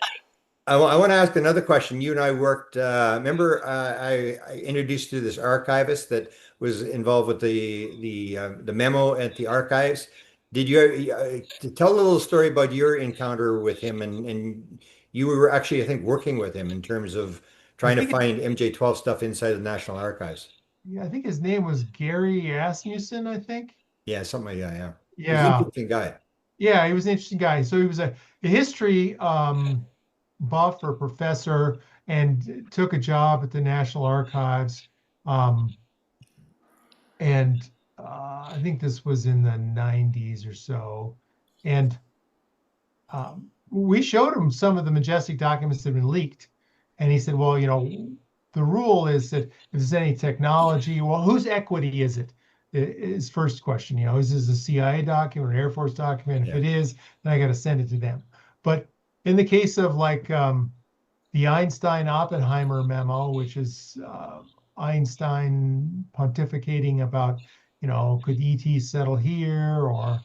I want to ask another question. You and I worked, remember, I introduced you to this archivist that was involved with the memo at the archives. Did you to tell a little story about your encounter with him and you were actually, I think, working with him in terms of I trying to think find MJ12 stuff inside the National Archives. yeah, I think his name was Gary Asmussen, I think. Yeah, something like that. Yeah, he's an Yeah. interesting guy. Yeah, he was an interesting guy. So he was a history buff or professor and took a job at the National Archives. Um, and I think this was in the 90s or so. And we showed him some of the Majestic documents that had been leaked. And he said, well, the rule is that if there's any technology, well, whose equity is it? His first question, is this a CIA document or an Air Force document? If Yeah, it is, then I got to send it to them. But in the case of like the Einstein-Oppenheimer memo, which is Einstein pontificating about, could ET settle here, or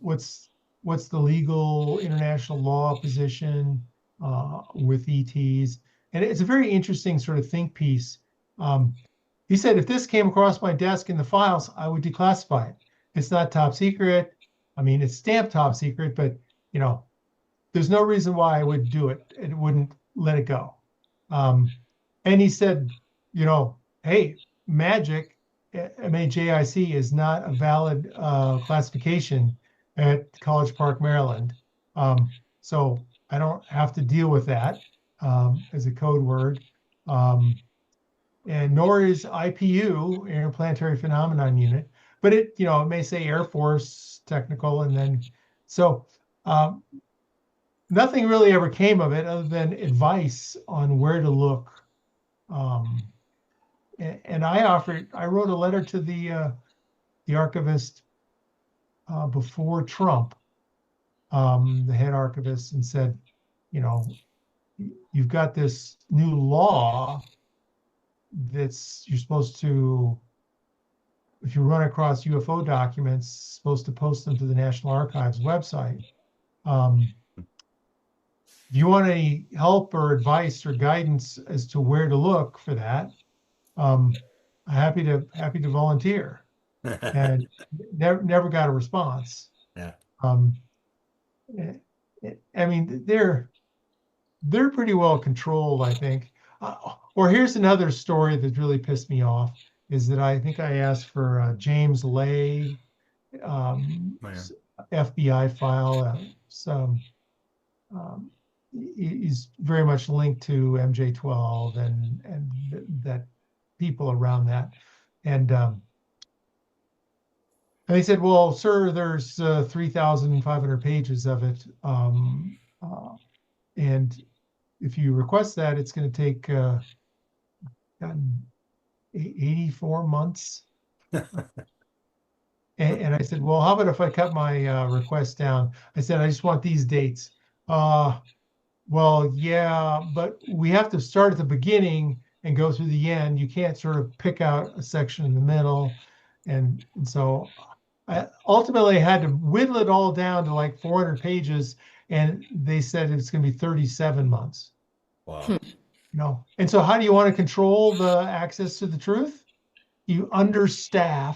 what's the legal international law position with ETs? And it's a very interesting sort of think piece. Um, he said, if this came across my desk in the files, I would declassify it. It's not top secret. I mean, it's stamped top secret, but you know, there's no reason why I would do it. It wouldn't let it go. Um, and he said, hey, magic, MAJIC is not a valid classification at College Park, Maryland. So I don't have to deal with that as a code word. And nor is IPU, Interplanetary Phenomenon Unit, but it may say Air Force Technical, and then so um, nothing really ever came of it other than advice on where to look. Um, and I wrote a letter to the archivist before Trump, the head archivist, and said, you know, you've got this new law that's you're supposed to, if you run across UFO documents, supposed to post them to the National Archives website. If you want any help or advice or guidance as to where to look for that, um, happy to volunteer. And never got a response. yeah. Um, I mean, they're pretty well controlled, I think. Or here's another story that really pissed me off is that I think I asked for James Lay Oh, yeah. FBI file. Some he's very much linked to MJ12 and that people around that. And they said, well, sir, there's 3,500 pages of it. And if you request that, it's going to take 84 months. And I said, well, how about if I cut my request down? I said, I just want these dates. Well, yeah, but we have to start at the beginning and go through the end. You can't sort of pick out a section in the middle. And so I ultimately had to whittle it all down to like 400 pages. And they said it's going to be 37 months. Wow. And so how do you want to control the access to the truth? You understaff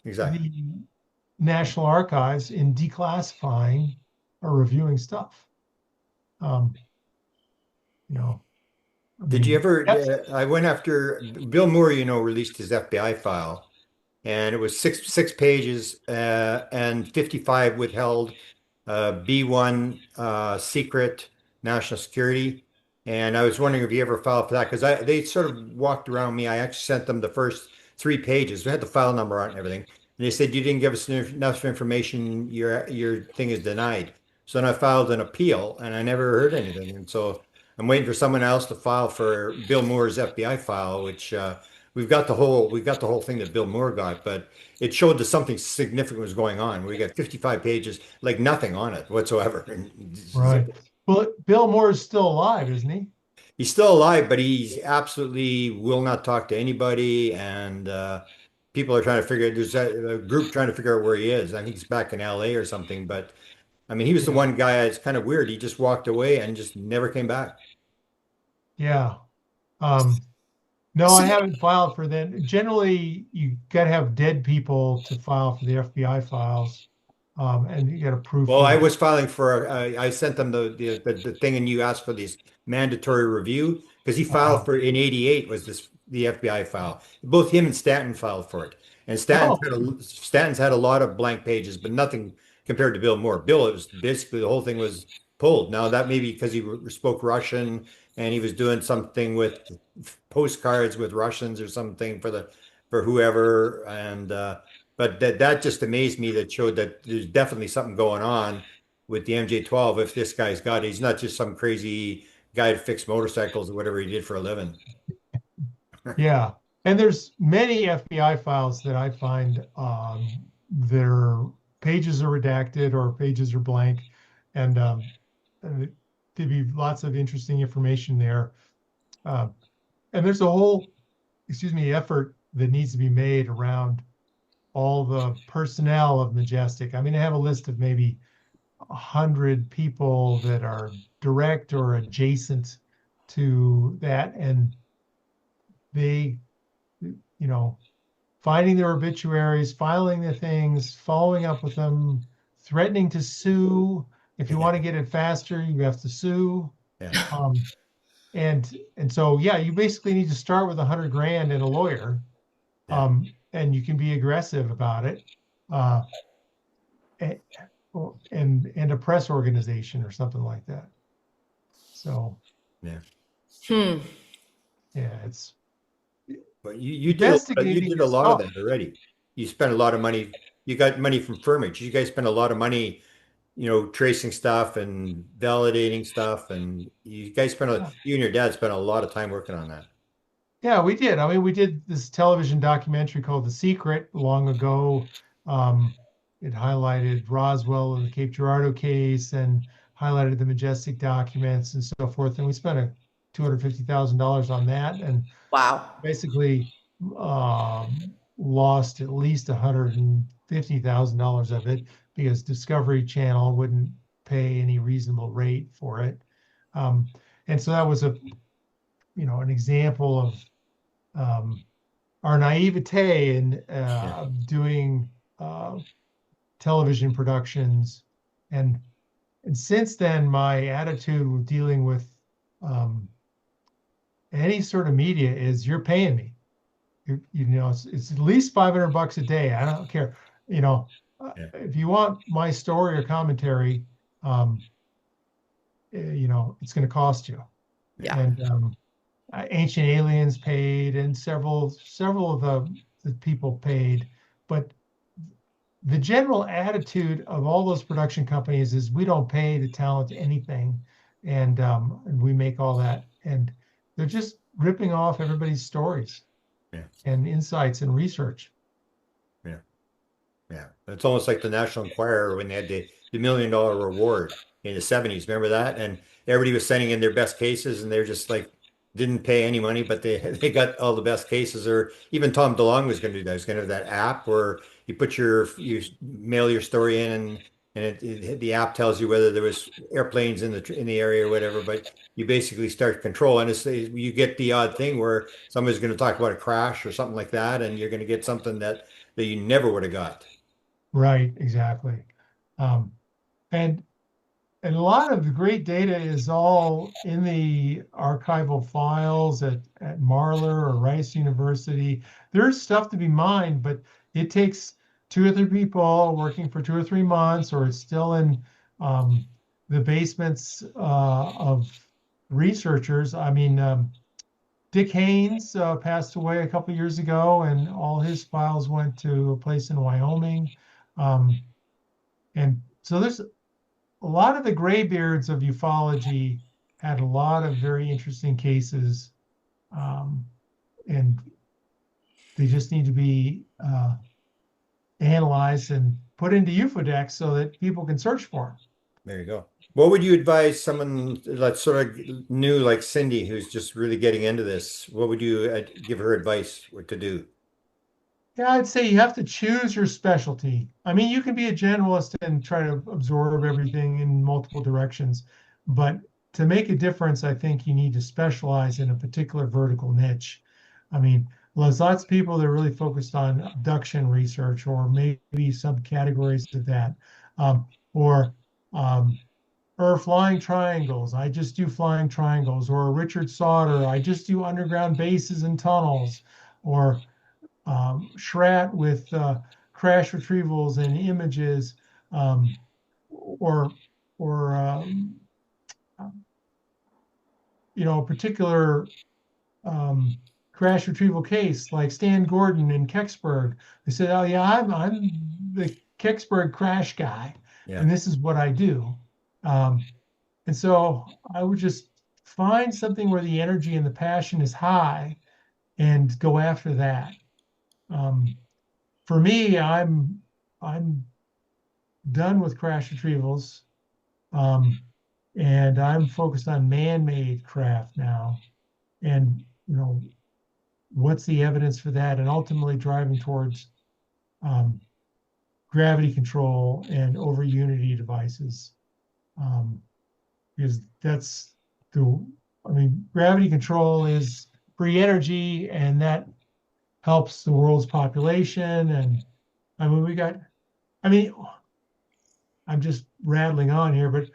Exactly. the National Archives in declassifying or reviewing stuff. Um, you know, I Did you mean, ever? that's I went after Bill Moore, released his FBI file, and it was six pages, and 55 withheld, B1 secret national security. And I was wondering if you ever filed for that because they sort of walked around me. I actually sent them the first 3 pages. They had the file number on it and everything, and they said you didn't give us enough information. Your thing is denied. So then I filed an appeal, and I never heard anything. And so I'm waiting for someone else to file for Bill Moore's FBI file, which we've got the whole thing that Bill Moore got, but it showed that something significant was going on. We got 55 pages, like nothing on it whatsoever. And right. Well, Bill Moore is still alive, isn't he? he's still alive, but he's absolutely will not talk to anybody. And people are trying to figure, there's a group trying to figure out where he is. I think he's back in LA or something, but I mean, he was the Yeah. one guy that's kind of weird. He just walked away and just never came back. Yeah. Um, no, I So haven't filed for them. Generally, you got to have dead people to file for the FBI files, and you got to proof Well, I of. was filing for, I sent them the thing and you asked for this mandatory review because he filed Uh, for in 88 was the FBI file. Both him and Stanton filed for it. And oh, Stanton's had a lot of blank pages, but nothing compared to Bill Moore. Bill, it was basically the whole thing was pulled. Now that may be because he spoke Russian and he was doing something with postcards with Russians or something for whoever. And but that just amazed me. That showed that there's definitely something going on with the MJ-12. If this guy's got it, he's not just some crazy guy to fix motorcycles or whatever he did for a living. yeah. And there's many FBI files that I find their pages are redacted or pages are blank, and there'd be lots of interesting information there. Uh, and there's a whole, excuse me, effort that needs to be made around all the personnel of Majestic. I mean, I have a list of maybe 100 people that are direct or adjacent to that, and they, you know, finding their obituaries, filing the things, following up with them, threatening to sue. If you want to get it faster, you have to sue. Yeah, Um, and so yeah, you basically need to start with 100 grand and a lawyer, yeah, and you can be aggressive about it, uh, and, and a press organization or something like that. So yeah. hmm. yeah, it's But you investigating did a is lot of tough. that already. You spent a lot of money. You got money from Firmage. You guys spent a lot of money, tracing stuff and validating stuff, and you guys Yeah. you and your dad spent a lot of time working on that. Yeah, we did. I mean, we did this television documentary called The Secret long ago. Um, it highlighted Roswell and the Cape Girardeau case and highlighted the Majestic documents and so forth. And we spent $250,000 on that and Wow. basically lost at least $150,000 of it because Discovery Channel wouldn't pay any reasonable rate for it. Um, and so that was an example of um, our naivete in Yeah, doing uh, television productions. And and since then, my attitude with dealing with um, any sort of media is you're paying me. It's at least $500 a day. I don't care. yeah, If you want my story or commentary, um, it's going to cost you. Yeah. And Ancient Aliens paid, and several of the people paid, but the general attitude of all those production companies is we don't pay the talent anything, and we make all that, and they're just ripping off everybody's stories yeah, and insights and research. yeah, yeah. It's almost like the National Enquirer when they had the $1 million reward in the 70s. Remember that? And everybody was sending in their best cases, and they're just like didn't pay any money, but they they got all the best cases. Or even Tom DeLonge was going to do that. He's going to have that app where you mail your story in, and the app tells you whether there was airplanes in the area or whatever. But you basically start control, and you get the odd thing where somebody's going to talk about a crash or something like that, and you're going to get something that you never would have got. Right, exactly. Um, and and a lot of the great data is all in the archival files at Marler or Rice University. There's stuff to be mined, but it takes two or three people working for 2 or 3 months, or it's still in the basements of researchers. I mean, Dick Haynes passed away a couple years ago, and all his files went to a place in Wyoming. Um, and so there's a lot of the graybeards of ufology had a lot of very interesting cases, um, and they just need to be analyzed and put into UFOdex so that people can search for them. There you go. What would you advise someone like sort of new like Cindy who's just really getting into this? What would you give her advice what to do? Yeah, I'd say you have to choose your specialty. I mean, you can be a generalist and try to absorb everything in multiple directions, but to make a difference, I think you need to specialize in a particular vertical niche. I mean, there's lots of people that are really focused on abduction research or maybe subcategories of that, or um, flying triangles. I just do flying triangles, or Richard Sauter. I just do underground bases and tunnels, or Schratt with crash retrievals and images, um, or or a particular um, crash retrieval case like Stan Gordon in Kecksburg. They said, "Oh yeah, I'm the Kecksburg crash guy, Yeah. and this is what I do." Um, and so I would just find something where the energy and the passion is high and go after that. Um, for me, I'm done with crash retrievals, um, and I'm focused on man-made craft now. And what's the evidence for that? And ultimately driving towards um, gravity control and over unity devices, because that's the. I mean, gravity control is free energy, and that helps the world's population. And I mean, we got. I mean, I'm just rattling on here, but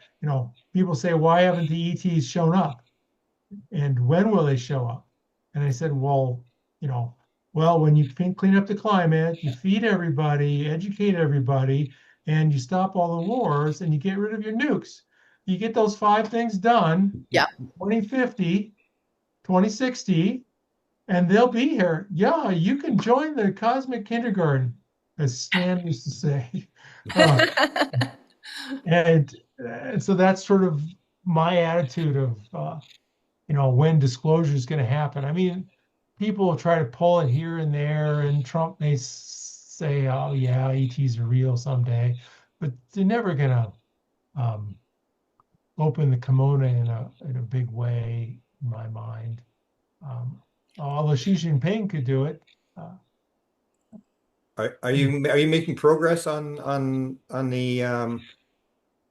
people say, why haven't the ETs shown up? And when will they show up? And I said, well, you know, well, when you clean up the climate, you feed everybody, educate everybody, and you stop all the wars and you get rid of your nukes. You get those 5 things done, Yeah. 2050, 2060, and they'll be here. Yeah, you can join the cosmic kindergarten, as Stan used to say. Uh, and so that's sort of my attitude of when disclosure is going to happen. I mean, people will try to pull it here and there, and Trump may say, "Oh yeah, ETs are real someday," but they're never going to um, open the kimono in a big way, in my mind. Um, Although Xi Jinping could do it. Uh, Are you making progress on the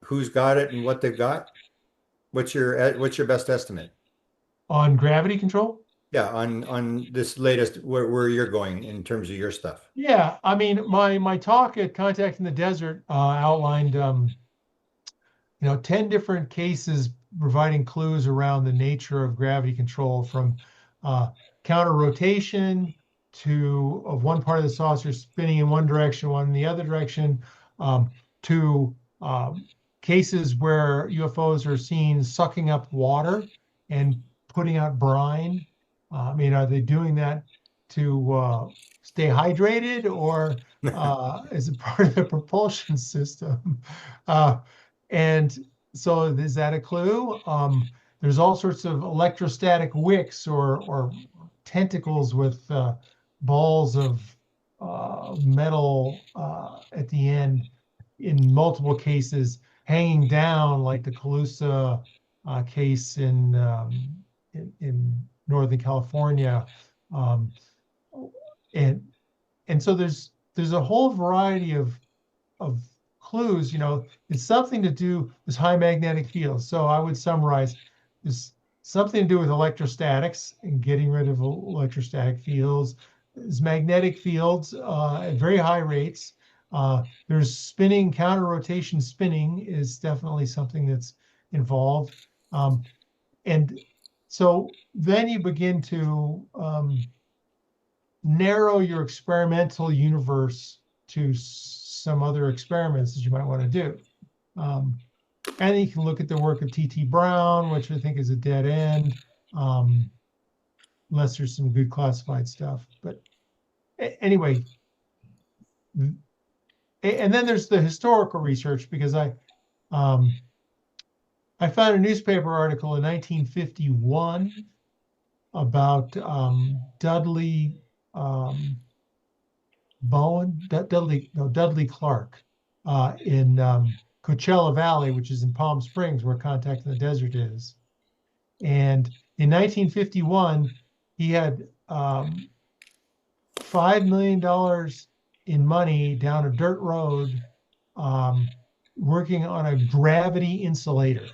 who's got it and what they've got? What's your best estimate? on gravity control. Yeah, on this latest where you're going in terms of your stuff. Yeah, I mean, my talk at Contact in the Desert outlined 10 different cases providing clues around the nature of gravity control, from counter rotation to of one part of the saucer spinning in one direction, one in the other direction, to cases where UFOs are seen sucking up water and putting out brine. I mean, are they doing that to stay hydrated, or as a part of the propulsion system? Uh, and so is that a clue? There's all sorts of electrostatic wicks or tentacles with balls of metal at the end in multiple cases hanging down, like the Calusa case in Northern California. Um, and and so there's a whole variety of clues. It's something to do with high magnetic fields. So I would summarize, it's something to do with electrostatics and getting rid of electrostatic fields. There's magnetic fields at very high rates. There's spinning, counter rotation spinning is definitely something that's involved. And so then you begin to narrow your experimental universe to some other experiments that you might want to do. And you can look at the work of T.T. Brown, which I think is a dead end, unless there's some good classified stuff. But anyway, and then there's the historical research, because I found a newspaper article in 1951 about Dudley Dudley Clark in Coachella Valley, which is in Palm Springs, where Contact in the Desert is. And in 1951, he had $5 million in money down a dirt road, working on a gravity insulator,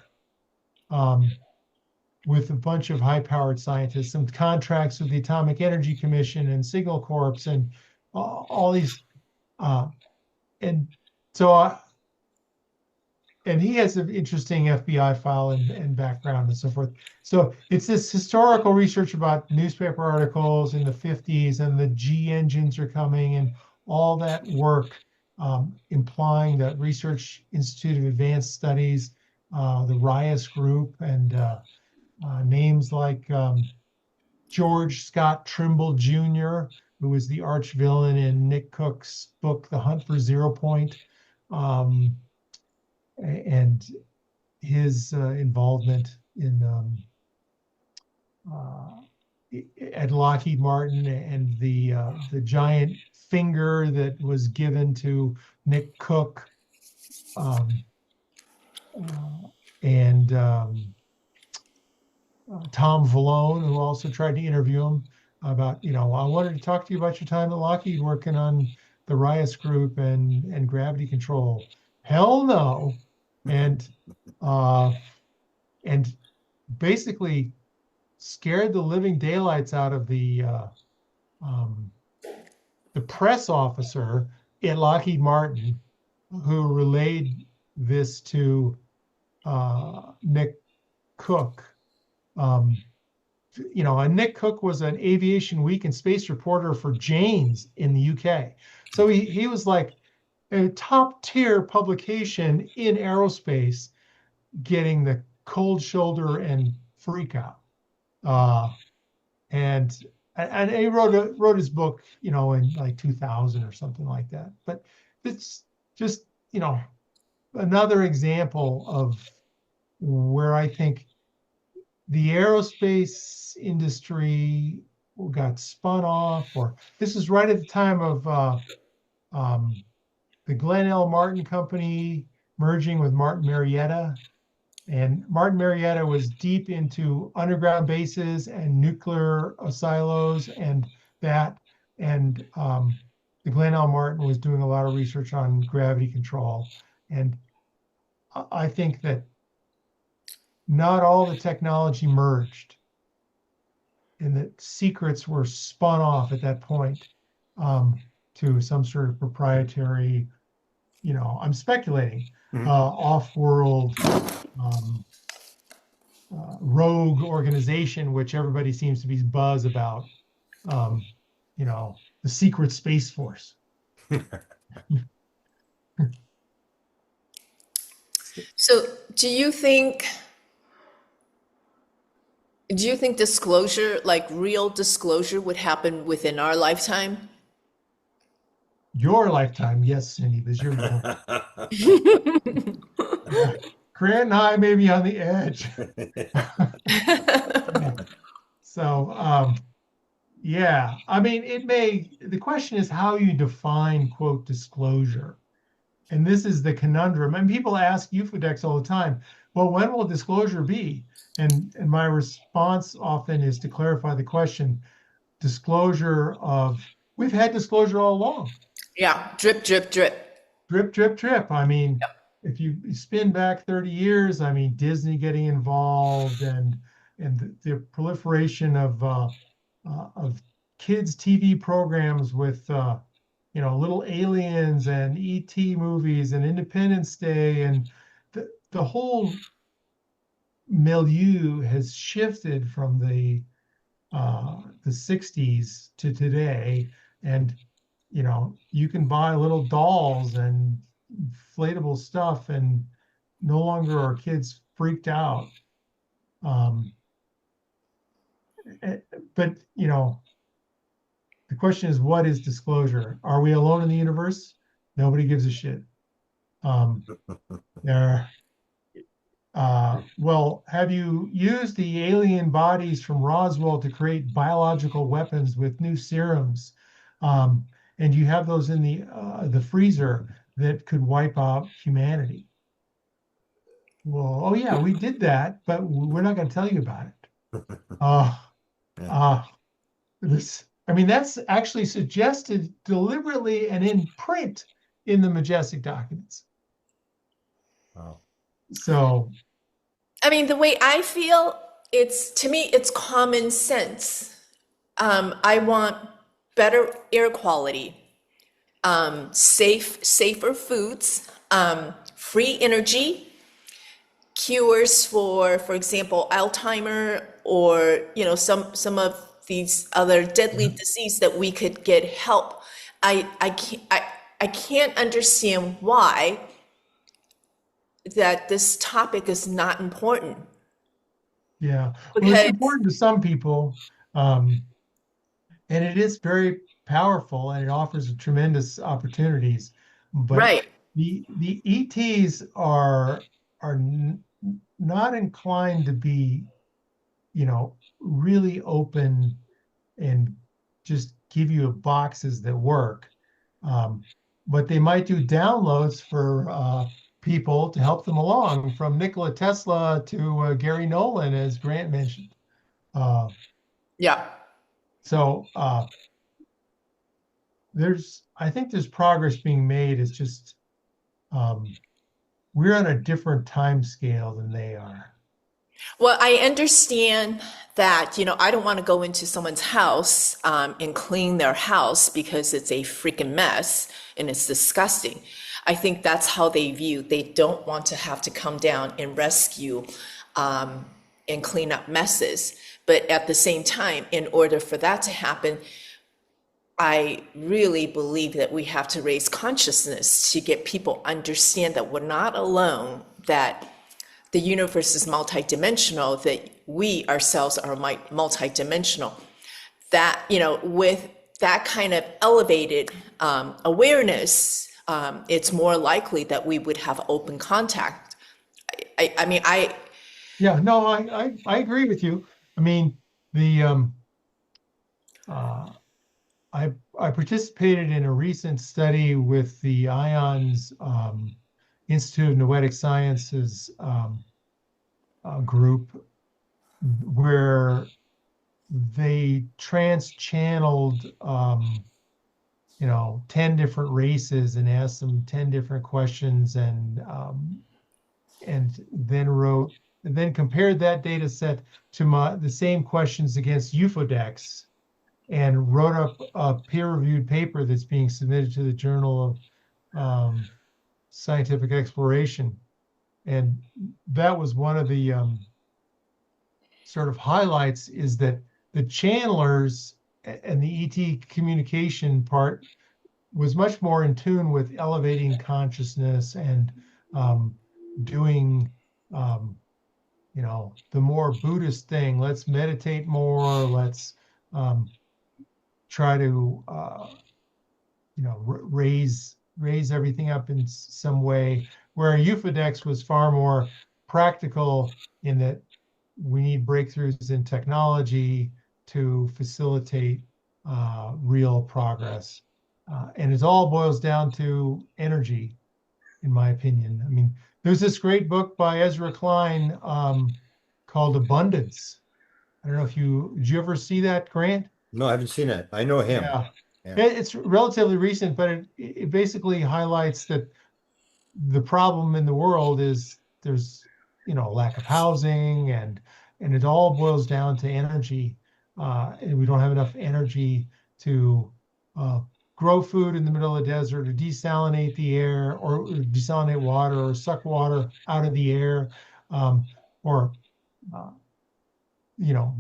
with a bunch of high-powered scientists, some contracts with the Atomic Energy Commission and Signal Corps and all these. And so, and he has an interesting FBI file and background and so forth. So it's this historical research about newspaper articles in the 50s, and the G engines are coming and all that work, implying that Research Institute of Advanced Studies, the Rias Group, and names like George Scott Trimble Jr., who was the arch villain in Nick Cook's book, The Hunt for Zero Point, and his involvement in at Lockheed Martin, and the giant finger that was given to Nick Cook, and Tom Valone, who also tried to interview him about, I wanted to talk to you about your time at Lockheed working on the Rias Group and gravity control. Hell no. And basically scared the living daylights out of the press officer at Lockheed Martin, who relayed this to Nick Cook. And Nick Cook was an Aviation Week and space reporter for Jane's in the UK. So he was like a top tier publication in aerospace, getting the cold shoulder and freak out. And he wrote his book, in like 2000 or something like that. But it's just, another example of where I think the aerospace industry got spun off, or this is right at the time of the Glenn L. Martin Company merging with Martin Marietta. And Martin Marietta was deep into underground bases and nuclear silos and that. And the Glenn L. Martin was doing a lot of research on gravity control. And I think that not all the technology merged, and that secrets were spun off at that point, to some sort of proprietary, I'm speculating, off-world rogue organization, which everybody seems to be buzz about, the secret Space Force. So do you think disclosure, like real disclosure, would happen within our lifetime? Your lifetime, yes, Cindy, because you're Grant and I may be on the edge. So, yeah, I mean, the question is how you define, quote, disclosure. And this is the conundrum. And people ask UFODEX all the time, well, when will disclosure be? And my response often is to clarify the question, disclosure of, we've had disclosure all along. Yeah, drip, drip, drip. Drip, drip, drip. I mean, if you spin back 30 years, I mean, Disney getting involved, and the proliferation of kids' TV programs with little aliens and ET movies and Independence Day, and the whole milieu has shifted from the 60s to today. And you can buy little dolls and inflatable stuff, and no longer are kids freaked out. But the question is, what is disclosure? Are we alone in the universe? Nobody gives a shit. Well, have you used the alien bodies from Roswell to create biological weapons with new serums? And you have those in the freezer that could wipe out humanity. Well, oh yeah, we did that, but we're not going to tell you about it. I mean, that's actually suggested deliberately and in print in the Majestic Documents. Wow. So, I mean, the way I feel, to me, it's common sense. I want better air quality, safer foods, free energy, cures for example, Alzheimer, or some of these other deadly disease that we could get help. I can't understand why that this topic is not important, yeah. Well, it's because important to some people, and it is very powerful, and it offers tremendous opportunities. But right. the ETs are not inclined to be, really open and just give you boxes that work. Um, but they might do downloads for people to help them along, from Nikola Tesla to Gary Nolan, as Grant mentioned. Uh, Yeah. so I think there's progress being made. It's just um, we're on a different time scale than they are. Well, I understand that, I don't want to go into someone's house and clean their house because it's a freaking mess and it's disgusting. I think that's how they view. They don't want to have to come down and rescue and clean up messes. But at the same time, in order for that to happen, I really believe that we have to raise consciousness to get people understand that we're not alone, that the universe is multidimensional, that we ourselves are multidimensional. That, with that kind of elevated awareness, it's more likely that we would have open contact. I mean, Yeah, no, I agree with you. I mean, the uh, I participated in a recent study with the IONS Institute of Noetic Sciences group, where they trans-channeled 10 different races and asked them 10 different questions, and then compared that data set to the same questions against UFOdex, and wrote up a peer-reviewed paper that's being submitted to the Journal of Scientific Exploration. And that was one of the sort of highlights, is that the channelers and the ET communication part was much more in tune with elevating consciousness and doing, the more Buddhist thing. Let's meditate more. Let's try to, raise everything up in some way. Where UFOdex was far more practical, in that we need breakthroughs in technology to facilitate real progress. And it all boils down to energy, in my opinion. I mean, there's this great book by Ezra Klein called Abundance. I don't know if did you ever see that, Grant? No, I haven't seen it. I know him. Yeah. Yeah. It's relatively recent, but it basically highlights that the problem in the world is there's lack of housing, and it all boils down to energy, and we don't have enough energy to grow food in the middle of the desert, or desalinate the air, or desalinate water, or suck water out of the air, or uh,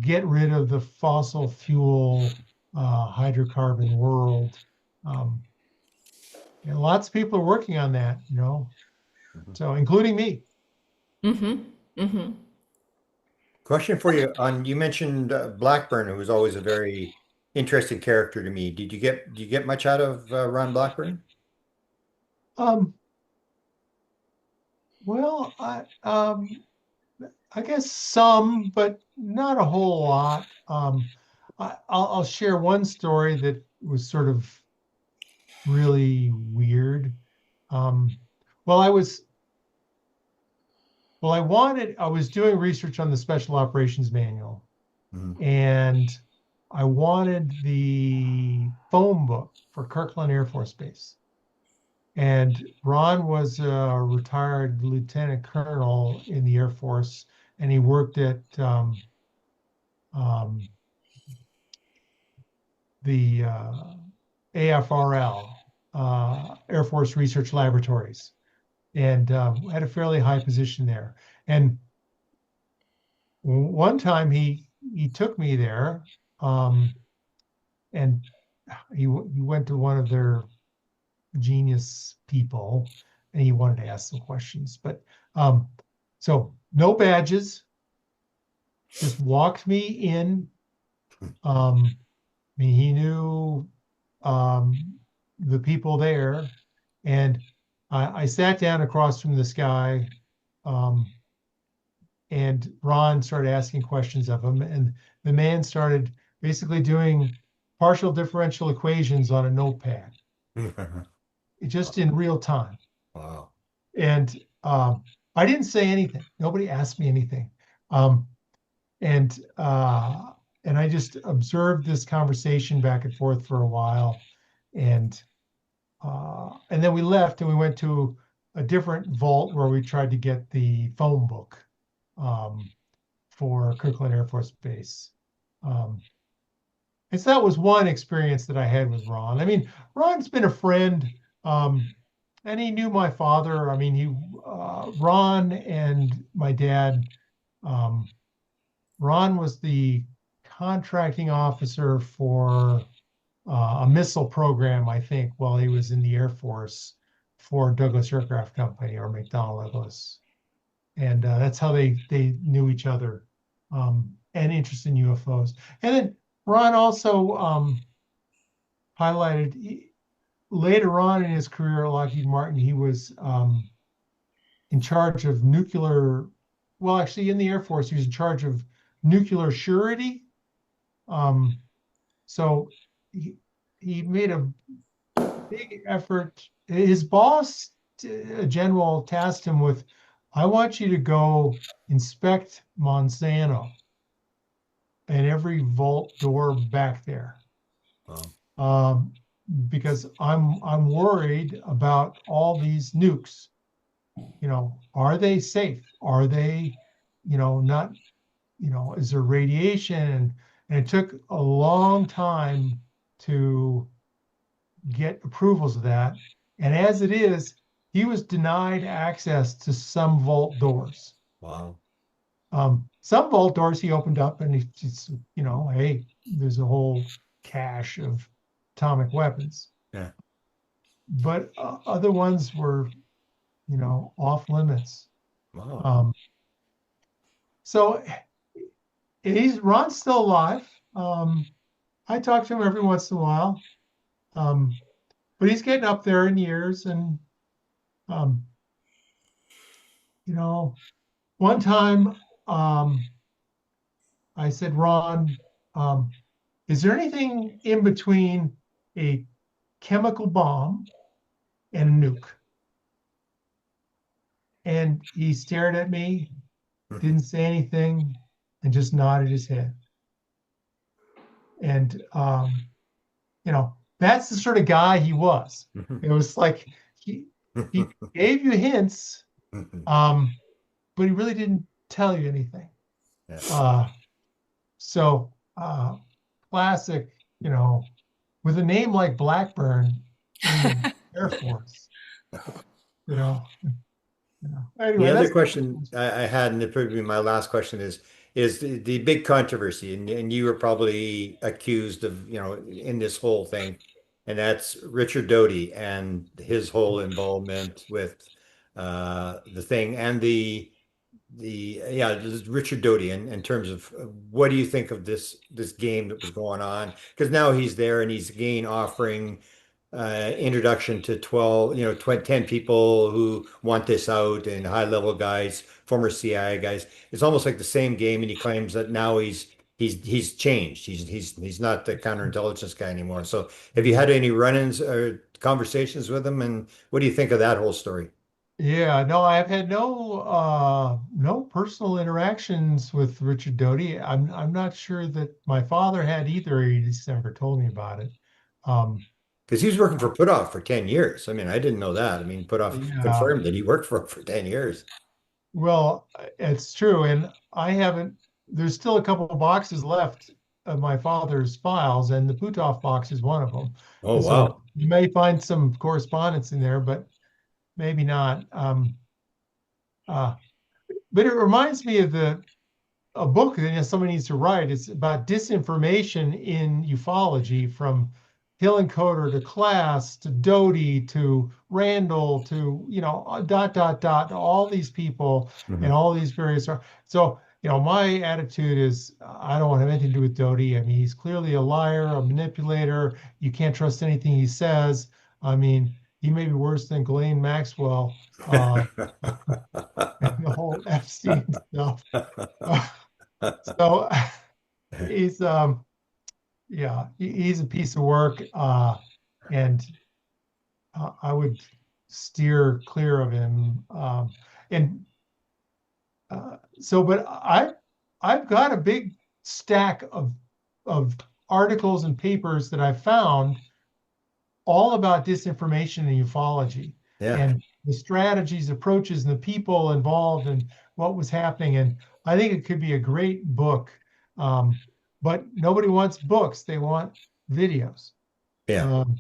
get rid of the fossil fuel hydrocarbon world. And lots of people are working on that, so including me. Question for you on, you mentioned Blackburn, who was always a very interesting character to me. Did you get much out of Ron Blackburn? Um, well, I guess some, but not a whole lot. I'll share one story that was sort of really weird. Um, well, I was I was doing research on the Special Operations Manual, Mhm. and I wanted the phone book for Kirkland Air Force Base. And Ron was a retired lieutenant colonel in the Air Force, and he worked at um, the AFRL, Air Force Research Laboratories, and had a fairly high position there. And one time he took me there, and he went to one of their genius people, and he wanted to ask some questions. But so no badges, just walked me in. I mean, he knew the people there, and I sat down across from this guy, and Ron started asking questions of him, and the man started basically doing partial differential equations on a notepad, just in real time. Wow. And I didn't say anything. Nobody asked me anything. And I just observed this conversation back and forth for a while, and then we left and we went to a different vault where we tried to get the phone book for Kirkland Air Force Base. And so that was one experience that I had with Ron. I mean, Ron's been a friend, and he knew my father. I mean, Ron and my dad. Ron was the contracting officer for a missile program, I think, while he was in the Air Force for Douglas Aircraft Company, or McDonnell Douglas. And that's how they knew each other, and interest in UFOs. And then Ron also highlighted later on in his career at Lockheed Martin, he was in charge of nuclear, well, actually in the Air Force, he was in charge of nuclear surety. So he made a big effort. His boss, a general, tasked him with, I want you to go inspect Monsanto and every vault door back there. Wow. Because I'm worried about all these nukes. You know, are they safe? Are they, not, is there radiation? And it took a long time to get approvals of that. And as it is, he was denied access to some vault doors. Wow. Some vault doors he opened up, and he just, hey, there's a whole cache of atomic weapons. Yeah. But other ones were, off limits. Wow. So Ron's still alive. I talk to him every once in a while. But he's getting up there in years, and one time I said, Ron, is there anything in between a chemical bomb and a nuke? And he stared at me, didn't say anything, and just nodded his head. And that's the sort of guy he was. It was like he gave you hints, but he really didn't tell you anything. Yeah. So classic, with a name like Blackburn in the Air Force, Anyway, The other question I had, and it would be my last question, is the big controversy, and you were probably accused of, in this whole thing, and that's Richard Doty and his whole involvement with the thing, and this Richard Doty in terms of what do you think of this game that was going on? Because now he's there and he's again offering introduction to 12, 10 people who want this out, and high level guys, former CIA guys. It's almost like the same game, and he claims that now he's changed. He's not the counterintelligence guy anymore. So have you had any run-ins or conversations with him, and what do you think of that whole story? Yeah, no, I've had no personal interactions with Richard Doty. I'm not sure that my father had either. He just never told me about it. Um, Because he was working for Putoff for 10 years. I mean, I didn't know that. I mean, Putoff yeah, confirmed that he worked for 10 years. well, it's true, and I haven't. There's still a couple of boxes left of my father's files, and the Puthoff box is one of them. Oh, And so wow. you may find some correspondence in there, but maybe not. Uh, but it reminds me of the a book that somebody needs to write. It's about disinformation in ufology, from Hillenkoetter to Class to Doty to Randall to dot dot dot all these people and Mhm. all these various. So my attitude is I don't want to have anything to do with Doty. I mean, he's clearly a liar, a manipulator. You can't trust anything he says. I mean, he may be worse than Ghislaine Maxwell and the whole Epstein stuff. So he's yeah, he's a piece of work, and I would steer clear of him. And but I've got a big stack of articles and papers that I found all about disinformation and ufology Yeah. and the strategies, approaches, and the people involved and what was happening. And I think it could be a great book. Um, but nobody wants books; they want videos. Yeah. Um,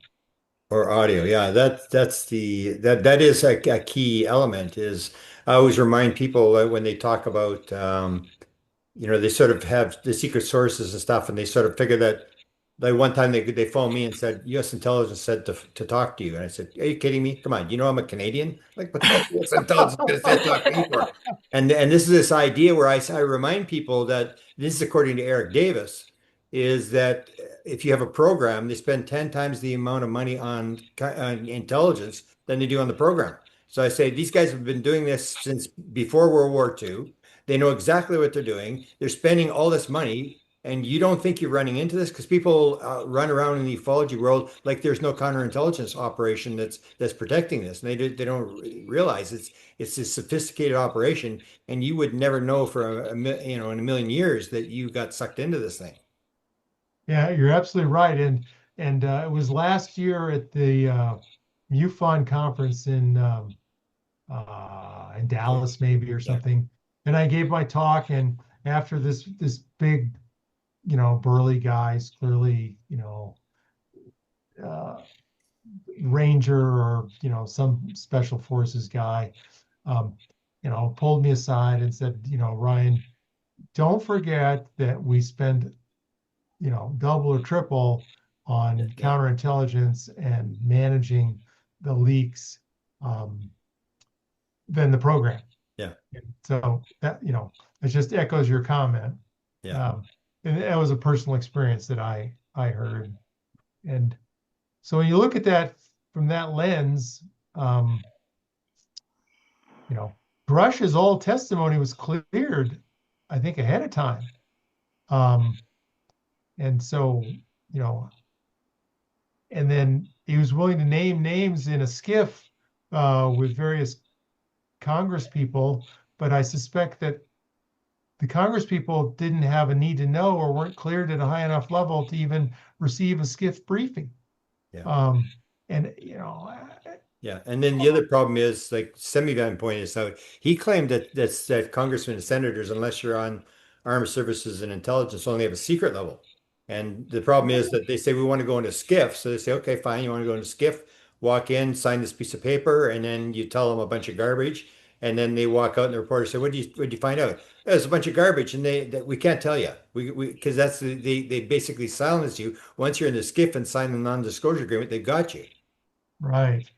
Or audio. Yeah. That is a key element is I always remind people that when they talk about, they sort of have the secret sources and stuff, and they sort of figure that like one time they phoned me and said U.S. intelligence said to talk to you, and I said, "Are you kidding me? Come on, you know I'm a Canadian. Like what the hell U.S. intelligence going to say talk to me for?" And this is this idea where I remind people that this is according to Eric Davis, is that if you have a program, they spend 10 times the amount of money on intelligence than they do on the program. So I say these guys have been doing this since before World War II. They know exactly what they're doing. They're spending all this money, and you don't think you're running into this because people run around in the ufology world like there's no counterintelligence operation that's protecting this, and they don't realize it's a sophisticated operation, and you would never know for in a million years that you got sucked into this thing. yeah, you're absolutely right. And it was last year at the MUFON conference in Dallas, maybe or Yeah, something. And I gave my talk, and after this big, burly guys, clearly, uh, ranger or some special forces guy, um, pulled me aside and said, Ryan, don't forget that we spend double or triple on yeah, counterintelligence and managing the leaks um, than the program. yeah, So that it just echoes your comment. yeah, Um, and that was a personal experience that I heard. And so when you look at that from that lens, um, you know, Brush's old testimony was cleared, I think, ahead of time. Um, and so, you know, and then he was willing to name names in a skiff with various Congress people, but I suspect that the Congress people didn't have a need to know or weren't cleared at a high enough level to even receive a skiff briefing. yeah. Um, and Yeah, and then the other problem is, like Semivan pointed this out, he claimed that congressmen and senators, unless you're on armed services and intelligence, only have a secret level. And the problem is that they say we want to go into skiff. So they say, okay, fine, you want to go into skiff, walk in, sign this piece of paper, and then you tell them a bunch of garbage. And then they walk out and the reporter say, what did you find out? There's a bunch of garbage, and that we can't tell you. We because they basically silence you. Once you're in the skiff and sign the non-disclosure agreement, they've got you. right,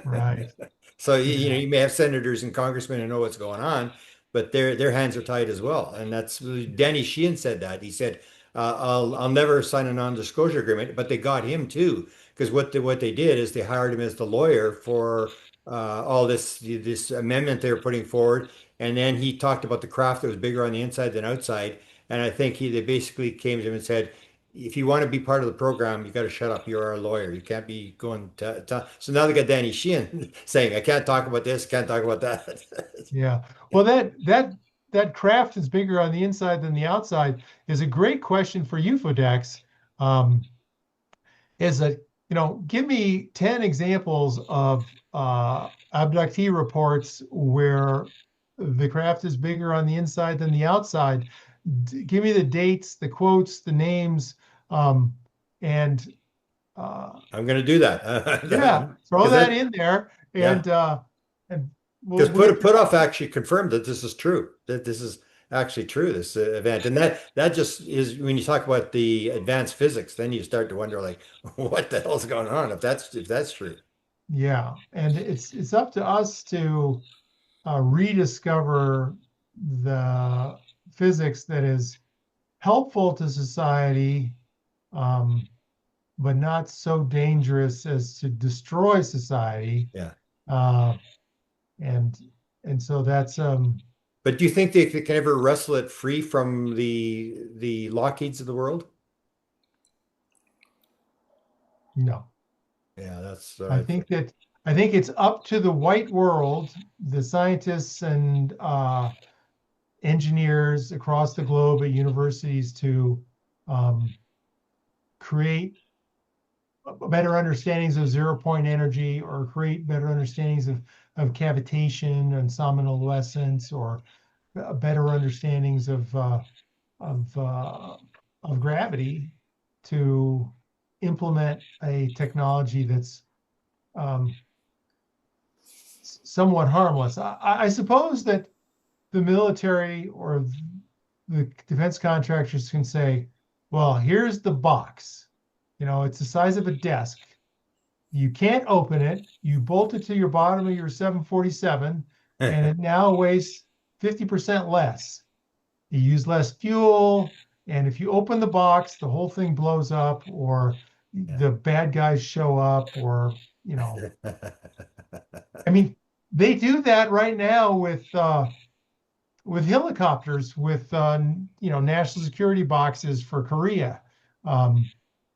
right, So yeah, you may have senators and congressmen who know what's going on, but their hands are tied as well. And that's Danny Sheehan said that. He said, I'll never sign a non-disclosure agreement," but they got him too because what they did is they hired him as the lawyer for all this amendment they were putting forward, and then he talked about the craft that was bigger on the inside than outside. And I think they basically came to him and said, if you want to be part of the program, you got to shut up. You're a lawyer. You can't be going to. So now they got Danny Sheehan saying, I can't talk about this, can't talk about that. Yeah. Well, that craft is bigger on the inside than the outside is a great question for UFOdex. Um, is a give me 10 examples of abductee reports where the craft is bigger on the inside than the outside. Give me the dates, the quotes, the names, and I'm going to do that. yeah, throw Because that in there, yeah. and Because we'll get to Putoff actually confirmed that this is true, that this is actually true, this event. And that just is when you talk about the advanced physics, then you start to wonder like, what the hell's going on if that's true. yeah, and it's up to us to rediscover the physics that is helpful to society, um, but not so dangerous as to destroy society. Yeah. Uh, and and so that's But do you think they can ever wrestle it free from the Lockheeds of the world? no. Yeah, that's what I I think. think that I think it's up to the white world, the scientists and engineers across the globe at universities to um, create better understandings of zero point energy or create better understandings of cavitation and somnolescence or better understandings of, uh, of gravity to implement a technology that's um, somewhat harmless. I suppose that the military or the defense contractors can say, well, here's the box. It's the size of a desk. You can't open it. You bolt it to your bottom of your 747, and it now weighs 50% less. You use less fuel, and if you open the box, the whole thing blows up, or Yeah. the bad guys show up, or I mean, they do that right now with helicopters, with national security boxes for Korea. Um,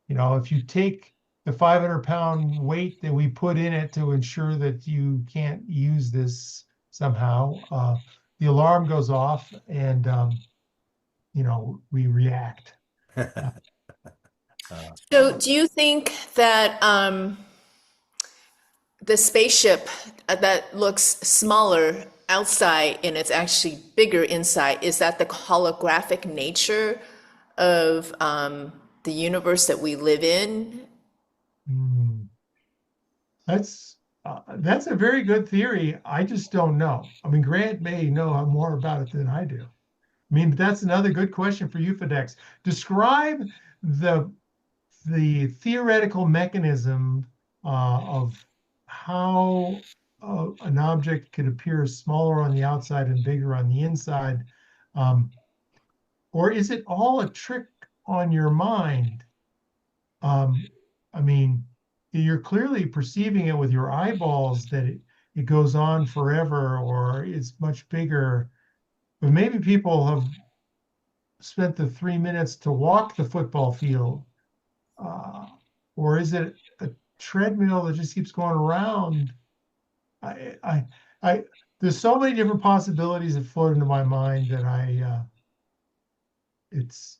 if you take the 500-pound weight that we put in it to ensure that you can't use this somehow, the alarm goes off and we react. So do you think that the spaceship that looks smaller outside and it's actually bigger inside, is that the holographic nature of the universe that we live in? Hmm. That's a very good theory. I just don't know. I mean, Grant may know more about it than I do. I mean, but that's another good question for UFODEX. Describe the the theoretical mechanism of how an object could appear smaller on the outside and bigger on the inside, um, or is it all a trick on your mind? Um, I mean, you're clearly perceiving it with your eyeballs that it goes on forever or it's much bigger. But maybe people have spent the 3 minutes to walk the football field. Uh, or is it a treadmill that just keeps going around? I, I, I, there's so many different possibilities that float into my mind that it's,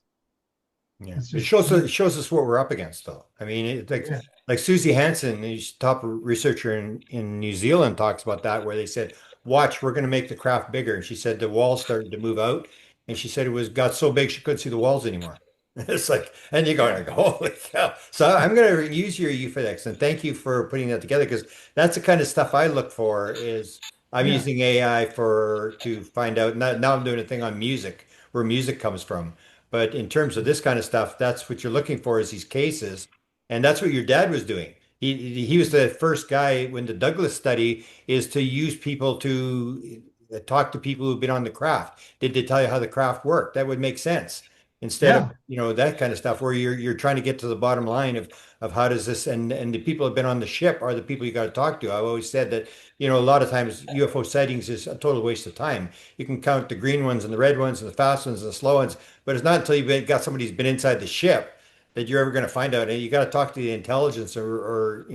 Yeah, it's it just, shows us what we're up against, though. I mean, yeah, like Susie Hansen, who's top researcher in New Zealand, talks about that, where they said, "Watch, we're going to make the craft bigger." And she said the walls started to move out, and she said it was got so big she couldn't see the walls anymore. It's like, and you're going like, "Holy cow!" So I'm going to use your UFOX, and thank you for putting that together because that's the kind of stuff I look for. Is I'm yeah, using AI for to find out. Now I'm doing a thing on music, where music comes from. But in terms of this kind of stuff, that's what you're looking for is these cases. And that's what your dad was doing. He was the first guy when the Douglas study is to use people to talk to people who've been on the craft. Did they tell you how the craft worked? That would make sense. Instead of, yeah, that kind of stuff where you're trying to get to the bottom line of how does this and the people who've been on the ship are the people you got to talk to. I've always said that, a lot of times UFO sightings is a total waste of time. You can count the green ones and the red ones and the fast ones and the slow ones, but it's not until you've got somebody who's been inside the ship that you're ever going to find out. And you got to talk to the intelligence or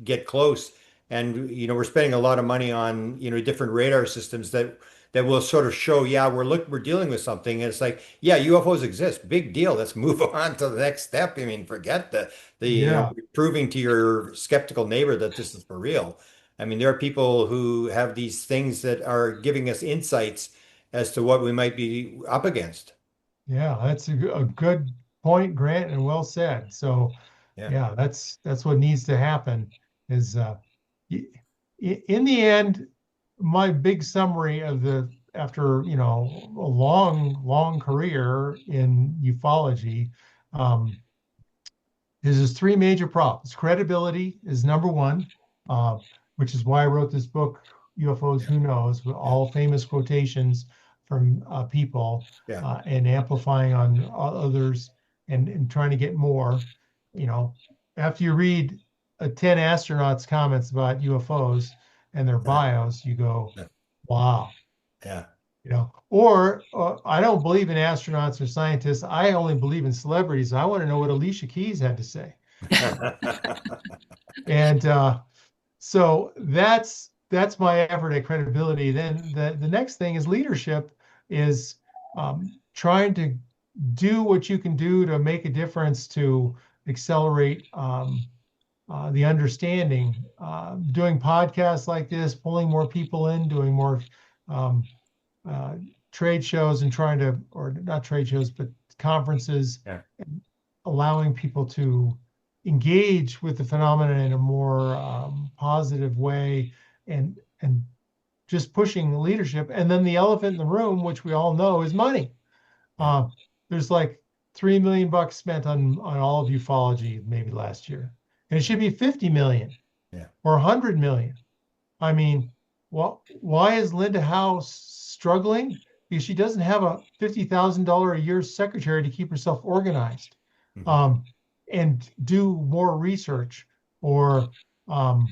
get close. And we're spending a lot of money on different radar systems that will sort of show, yeah, we're dealing with something. And it's like, yeah, UFOs exist, big deal. Let's move on to the next step. I mean, forget the Yeah. proving to your skeptical neighbor that this is for real. I mean, there are people who have these things that are giving us insights as to what we might be up against. Yeah, that's a good point, Grant, and well said. So, Yeah. yeah, that's what needs to happen. Is y- in the end, my big summary of the after a long career in ufology, um, there's three major problems. Credibility is number one, uh, which is why I wrote this book, UFOs, Yeah. Who Knows, with Yeah. all famous quotations from people Yeah. and amplifying on others and trying to get more. You know, after you read 10 astronauts' comments about UFOs and their bios, you go, Yeah. wow. Yeah. Or I don't believe in astronauts or scientists. I only believe in celebrities. I want to know what Alicia Keys had to say. And so that's my effort at credibility. Then the next thing is leadership is trying to do what you can do to make a difference to accelerate the understanding. Doing podcasts like this, pulling more people in, doing more um, uh, trade shows and trying to, or not trade shows, but conferences, Yeah. and allowing people to engage with the phenomenon in a more positive way and just pushing leadership. And then the elephant in the room, which we all know, is money. Yeah. There's like $3 million spent on all of ufology maybe last year, and it should be 50 million Yeah. or 100 million. I mean, why is Linda House struggling? Because she doesn't have a $50,000 a year secretary to keep herself organized, Mhm. um, and do more research, or um,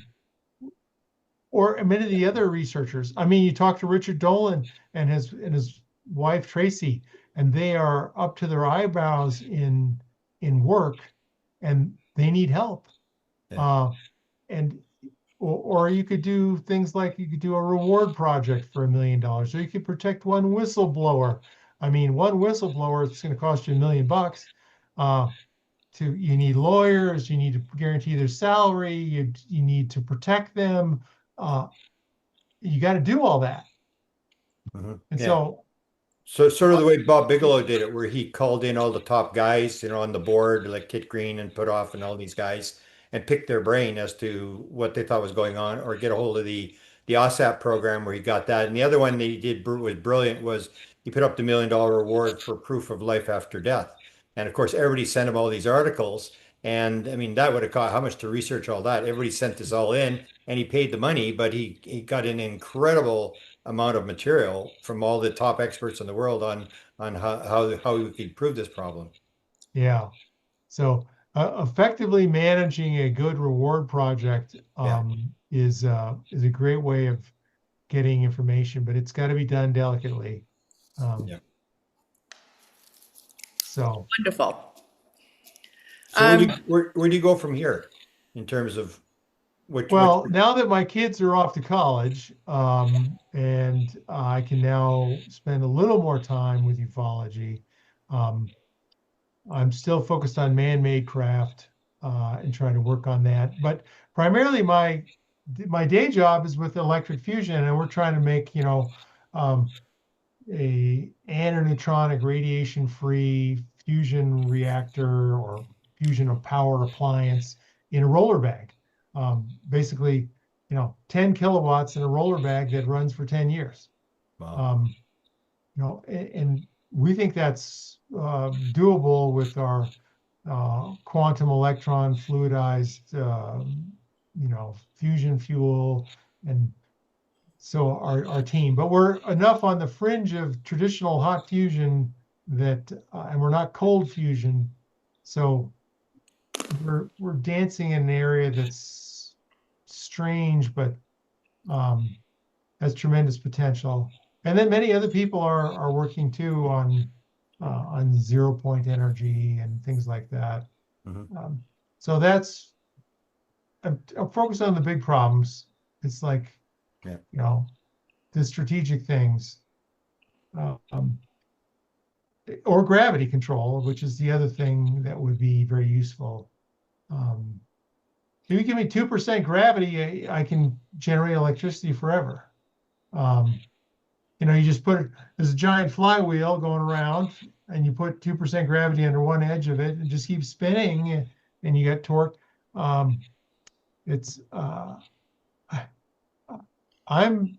or many of the other researchers. I mean, you talk to Richard Dolan and his wife Tracy, and they are up to their eyebrows in work, and they need help. Yeah. Uh, and or you could do things like you could do a reward project for $1 million, or you could protect one whistleblower. I mean, one whistleblower, it's going to cost you $1 million. You need lawyers, you need to guarantee their salary, you need to protect them. Uh, you got to do all that. Mhm. And Yeah. so, So sort of the way Bob Bigelow did it, where he called in all the top guys, on the board, like Kit Green and Putoff and all these guys, and picked their brain as to what they thought was going on, or get a hold of the OSAP program where he got that. And the other one that he did was brilliant was he put up the $1 million reward for proof of life after death. And of course, everybody sent him all these articles. And I mean, that would have cost how much to research all that? Everybody sent this all in, and he paid the money, but he got an incredible amount of material from all the top experts in the world on how we could prove this problem. yeah. So effectively managing a good reward project Yeah, is a great way of getting information, but it's got to be done delicately. Um, yeah. so, Wonderful. So Um, where do you go from here in terms of which well, now that my kids are off to college, and I can now spend a little more time with ufology, um, I'm still focused on man-made craft and trying to work on that. But primarily, my day job is with electric fusion, and we're trying to make um, a antineutronic radiation-free fusion reactor or fusion of power appliance in a roller bag. Basically, 10 kilowatts in a roller bag that runs for 10 years. wow. Um, and we think that's doable with our quantum electron fluidized, fusion fuel, and so our team. But we're enough on the fringe of traditional hot fusion that, and we're not cold fusion, so we're dancing in an area that's strange, but has tremendous potential. And then many other people are working too on 0 point energy and things like that. Mhm. So that's I'm focused on the big problems. It's like, Yeah. the strategic things, um, or gravity control, which is the other thing that would be very useful. Um, if you give me 2% gravity, I can generate electricity forever. Um, you just there's a giant flywheel going around, and you put 2% gravity under one edge of it, and just keeps spinning, and you get torque. Um, it's I, I'm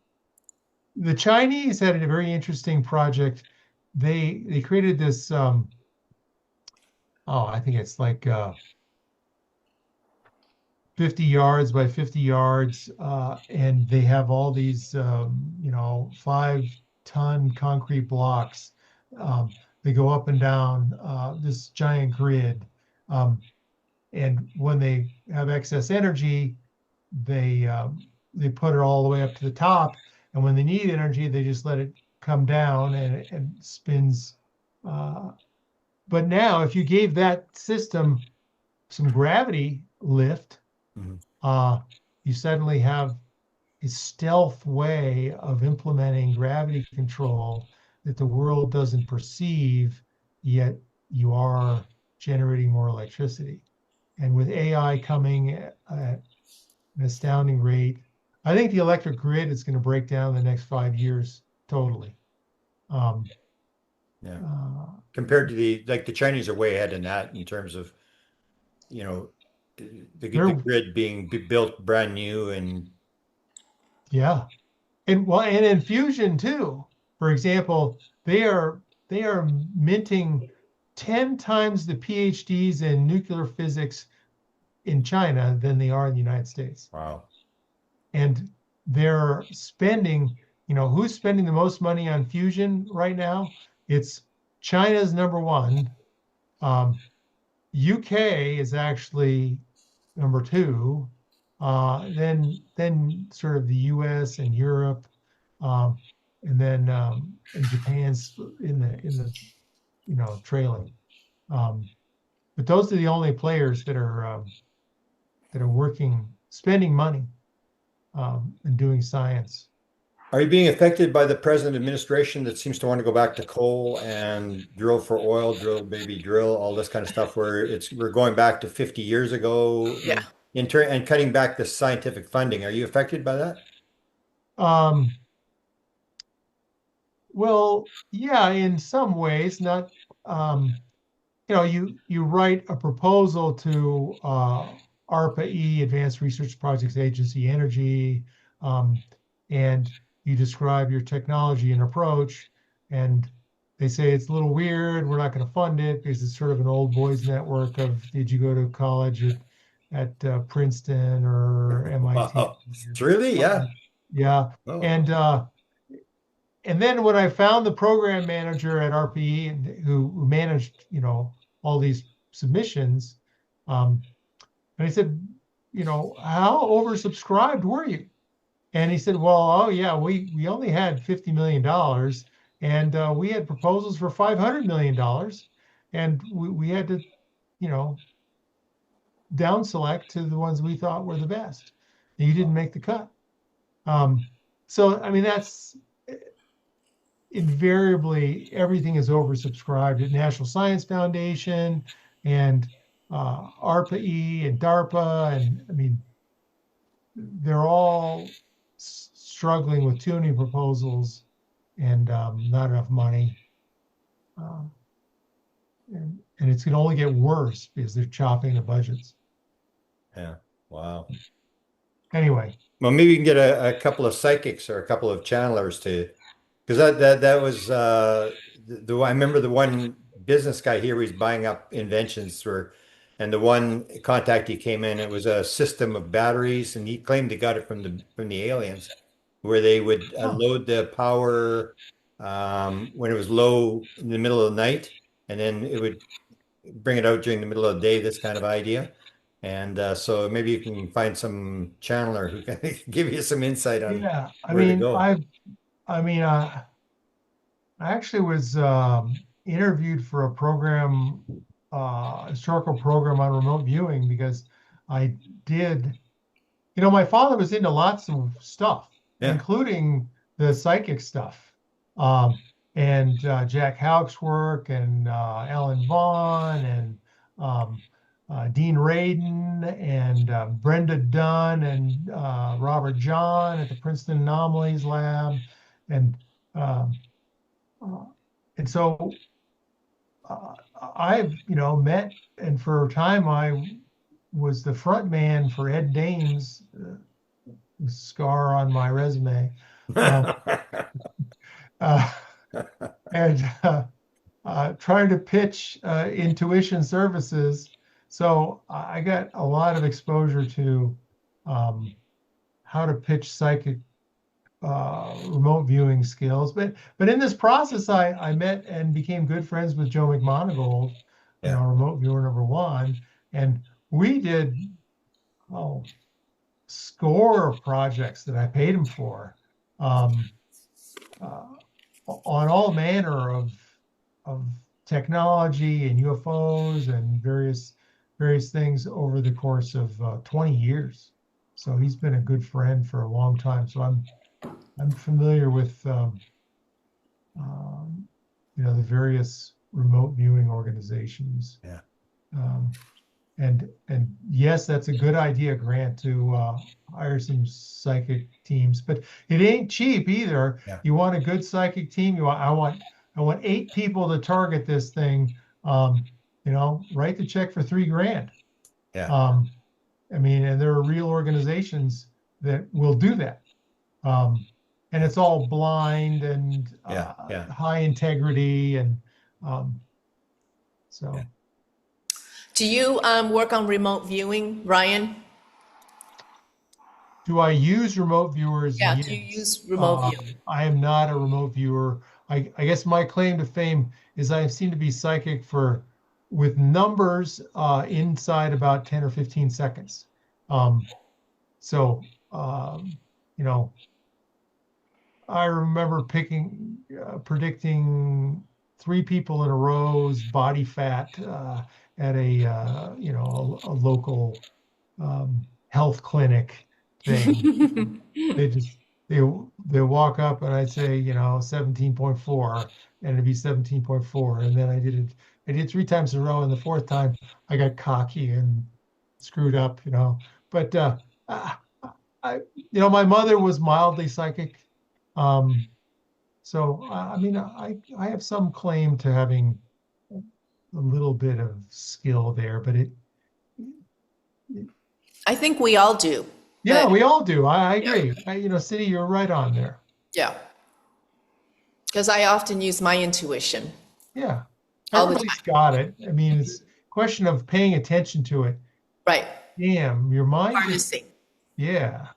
the Chinese had a very interesting project. They created this. I think it's like 50 yards by 50 yards, and they have all these 5-ton concrete blocks. They go up and down this giant grid, um, and when they have excess energy, they put it all the way up to the top, and when they need energy, they just let it come down, and it spins. Uh, but now, if you gave that system some gravity lift, Mhm. uh, you suddenly have a stealth way of implementing gravity control that the world doesn't perceive, yet you are generating more electricity. And with AI coming at an astounding rate, I think the electric grid is going to break down in the next 5 years totally. Um, Yeah. uh, Compared to the Chinese are way ahead in that in terms of, you know, the they're grid being built brand new and Yeah, and in fusion too. For example, they are minting 10 times the PhDs in nuclear physics in China than they are in the United States. wow. And they're spending, who's spending the most money on fusion right now? It's China's number one. Um, UK is actually number two. Then sort of the US and Europe, um, and Japan's in the trailing. Um, but those are the only players that are working, spending money, and doing science. Are you being affected by the present administration that seems to want to go back to coal and drill for oil, drill baby drill, all this kind of stuff where we're going back to 50 years ago Yeah. and cutting back the scientific funding. Are you affected by that? Um, well, yeah, in some ways, not. Um, you write a proposal to ARPA-E, Advanced Research Projects Agency Energy, um, and you describe your technology and approach, and they say it's a little weird. We're not going to fund it because it's sort of an old boys network of did you go to college at Princeton or MIT? Wow. Really? Yeah. Yeah, Oh. and then when I found the program manager at RPE who managed, all these submissions, and I said, how oversubscribed were you? And he said, well, oh yeah, we only had $50 million, and we had proposals for $500 million, and we had to, you know, down select to the ones we thought were the best. And you didn't make the cut. So I mean, that's invariably everything is oversubscribed at National Science Foundation and ARPA-E and DARPA, and I mean they're all struggling with too many proposals and not enough money, um, and it's going to only get worse because they're chopping the budgets. Yeah. Wow. Anyway, Well, maybe you can get a couple of psychics or a couple of channelers to, because that was I remember the one business guy here was buying up inventions for, and the one contact he came in, it was a system of batteries, and he claimed he got it from the aliens, where they would oh, load the power when it was low in the middle of the night, and then it would bring it out during the middle of the day. This kind of idea. And so maybe you can find some channeler who can give you some insight on yeah, I where to mean, go. I actually was interviewed for a program historical program on remote viewing because I did, my father was into lots of stuff, Yeah. including the psychic stuff. Um, and Jack Houck's work and Alan Vaughn and Dean Radin and Brenda Dunn and Robert John at the Princeton Anomalies Lab. And um, uh, and so I've, met, and for a time I was the front man for Ed Dames, scar on my resume, um, uh, and trying to pitch intuition services. So I got a lot of exposure to how to pitch psychic remote viewing skills. But in this process, I met and became good friends with Joe McMonagold, Yeah. remote viewer number one, and we did score of projects that I paid him for, um, on all manner of technology and UFOs and various things over the course of 20 years. So he's been a good friend for a long time. So I'm familiar with the various remote viewing organizations. Yeah. And yes, that's a good idea, Grant, to hire some psychic teams, but it ain't cheap either. Yeah. You want a good psychic team. I want 8 people to target this thing. Write the check for $3,000. Yeah. I mean, and there are real organizations that will do that. And it's all blind and Yeah. high integrity, and so. Yeah. Do you work on remote viewing, Ryan? Do I use remote viewers? Yeah, Yes. do you use remote viewing? I am not a remote viewer. I guess my claim to fame is I seem to be psychic with numbers inside about 10 or 15 seconds. So, I remember predicting 3 people in a row's body fat at a local health clinic thing. they walk up and I'd say 17.4, and it'd be 17.4, and then I did 3 times in a row, and the 4th time I got cocky and screwed up, but my mother was mildly psychic. So I mean, I have some claim to having a little bit of skill there, but I think we all do. yeah, But we all do. I agree. Cindy, you're right on there. yeah, because I often use my intuition. Yeah, All the everybody's got it. I mean, it's a question of paying attention to it. Right. Damn, your mind just, Harnessing. yeah.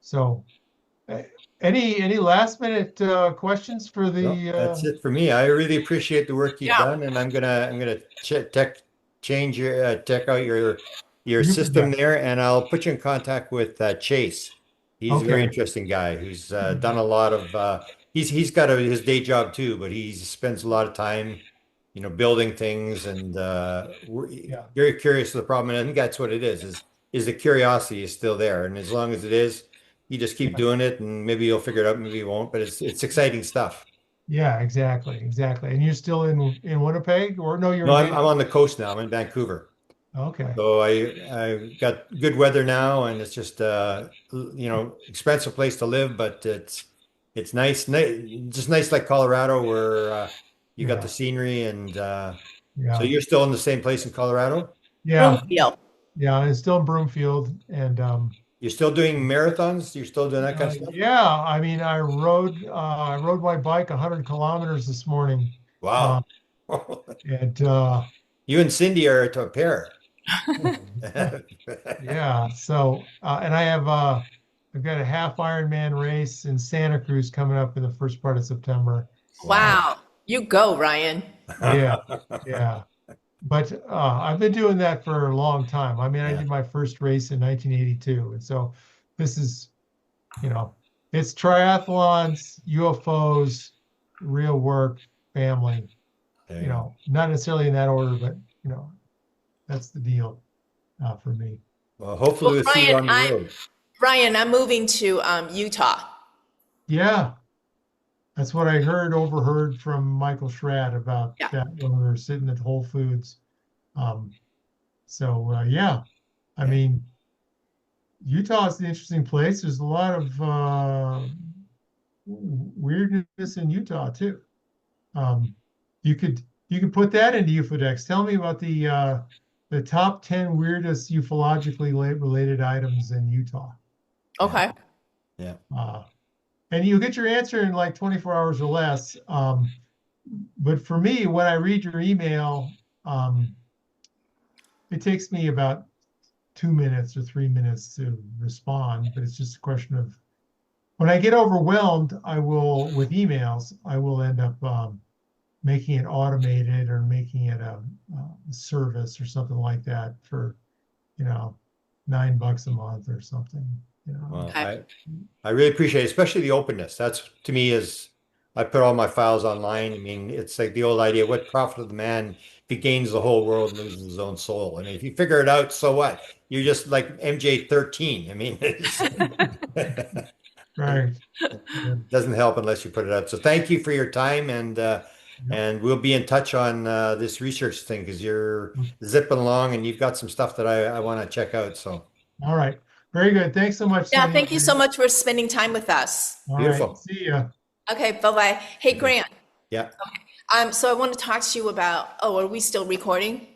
So any last minute questions for the No, that's it for me. I really appreciate the work you've Yeah. done, and I'm gonna check out your You system bet. there, and I'll put you in contact with Chase. He's a very Okay. interesting guy who's done a lot of he's got his day job too, but he spends a lot of time, building things, and Yeah. very curious of the problem. And I think that's what it is the curiosity is still there, and as long as it is, you just keep doing it, and maybe you'll figure it out, maybe you won't, but it's exciting stuff. Yeah, exactly. And you're still in Winnipeg, or no, you're No, in I'm on the coast now. I'm in Vancouver. Okay. So I got good weather now, and it's just expensive place to live, but it's nice, just nice like Colorado, where you got Yeah. the scenery, and so Yeah. you're still in the same place in Colorado? Yeah. Broomfield. Yeah. It's still in Broomfield, and You're still doing marathons? You're still doing that kind of stuff? yeah. I mean, I rode my bike 100 kilometers this morning, Wow. and You and Cindy are a pair. yeah. So and I've got a half Ironman race in Santa Cruz coming up in the first part of September. Wow. You go, Ryan. Yeah. Yeah. But I've been doing that for a long time. I mean, I Yeah. did my first race in 1982. And so this is, it's triathlons, UFOs, real work, family. There you you go. know, not necessarily in that order, but you know, that's the deal for me. Well, hopefully Well, we'll see you on the road. Ryan, I'm moving to Utah. Yeah, that's what I overheard from Michael Schrad about Yeah. that when we were sitting at Whole Foods. Um, yeah, I mean, Utah is an interesting place. There's a lot of weirdness in Utah too. Um, you could put that into UFOdex. Tell me about the top 10 weirdest ufologically related items in Utah. Okay. Yeah. Uh, and you'll get your answer in like 24 hours or less. But for me, when I read your email, it takes me about 2 minutes or 3 minutes to respond. But it's just a question of when I get overwhelmed, with emails, I will end up making it automated or making it a service or something like that for, you know, $9 a month or something, you know. Well, Okay. I really appreciate it, especially the openness. That's to me is I put all my files online. I mean, it's like the old idea, what profit of the man if he gains the whole world and loses his own soul? I mean, if you figure it out, so what? You're just like MJ 13. I mean, Right. Yeah. doesn't help unless you put it out. So thank you for your time Yep. and we'll be in touch on this research thing because you're zipping along and you've got some stuff that I want to check out. So All right. Very good. Thanks so much, Yeah, Cindy. thank you so much for spending time with us. All right. beautiful. See ya. Okay, bye-bye. Hey, Okay. Grant, Yeah. so I want to talk to you about, oh, are we still recording?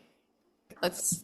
Let's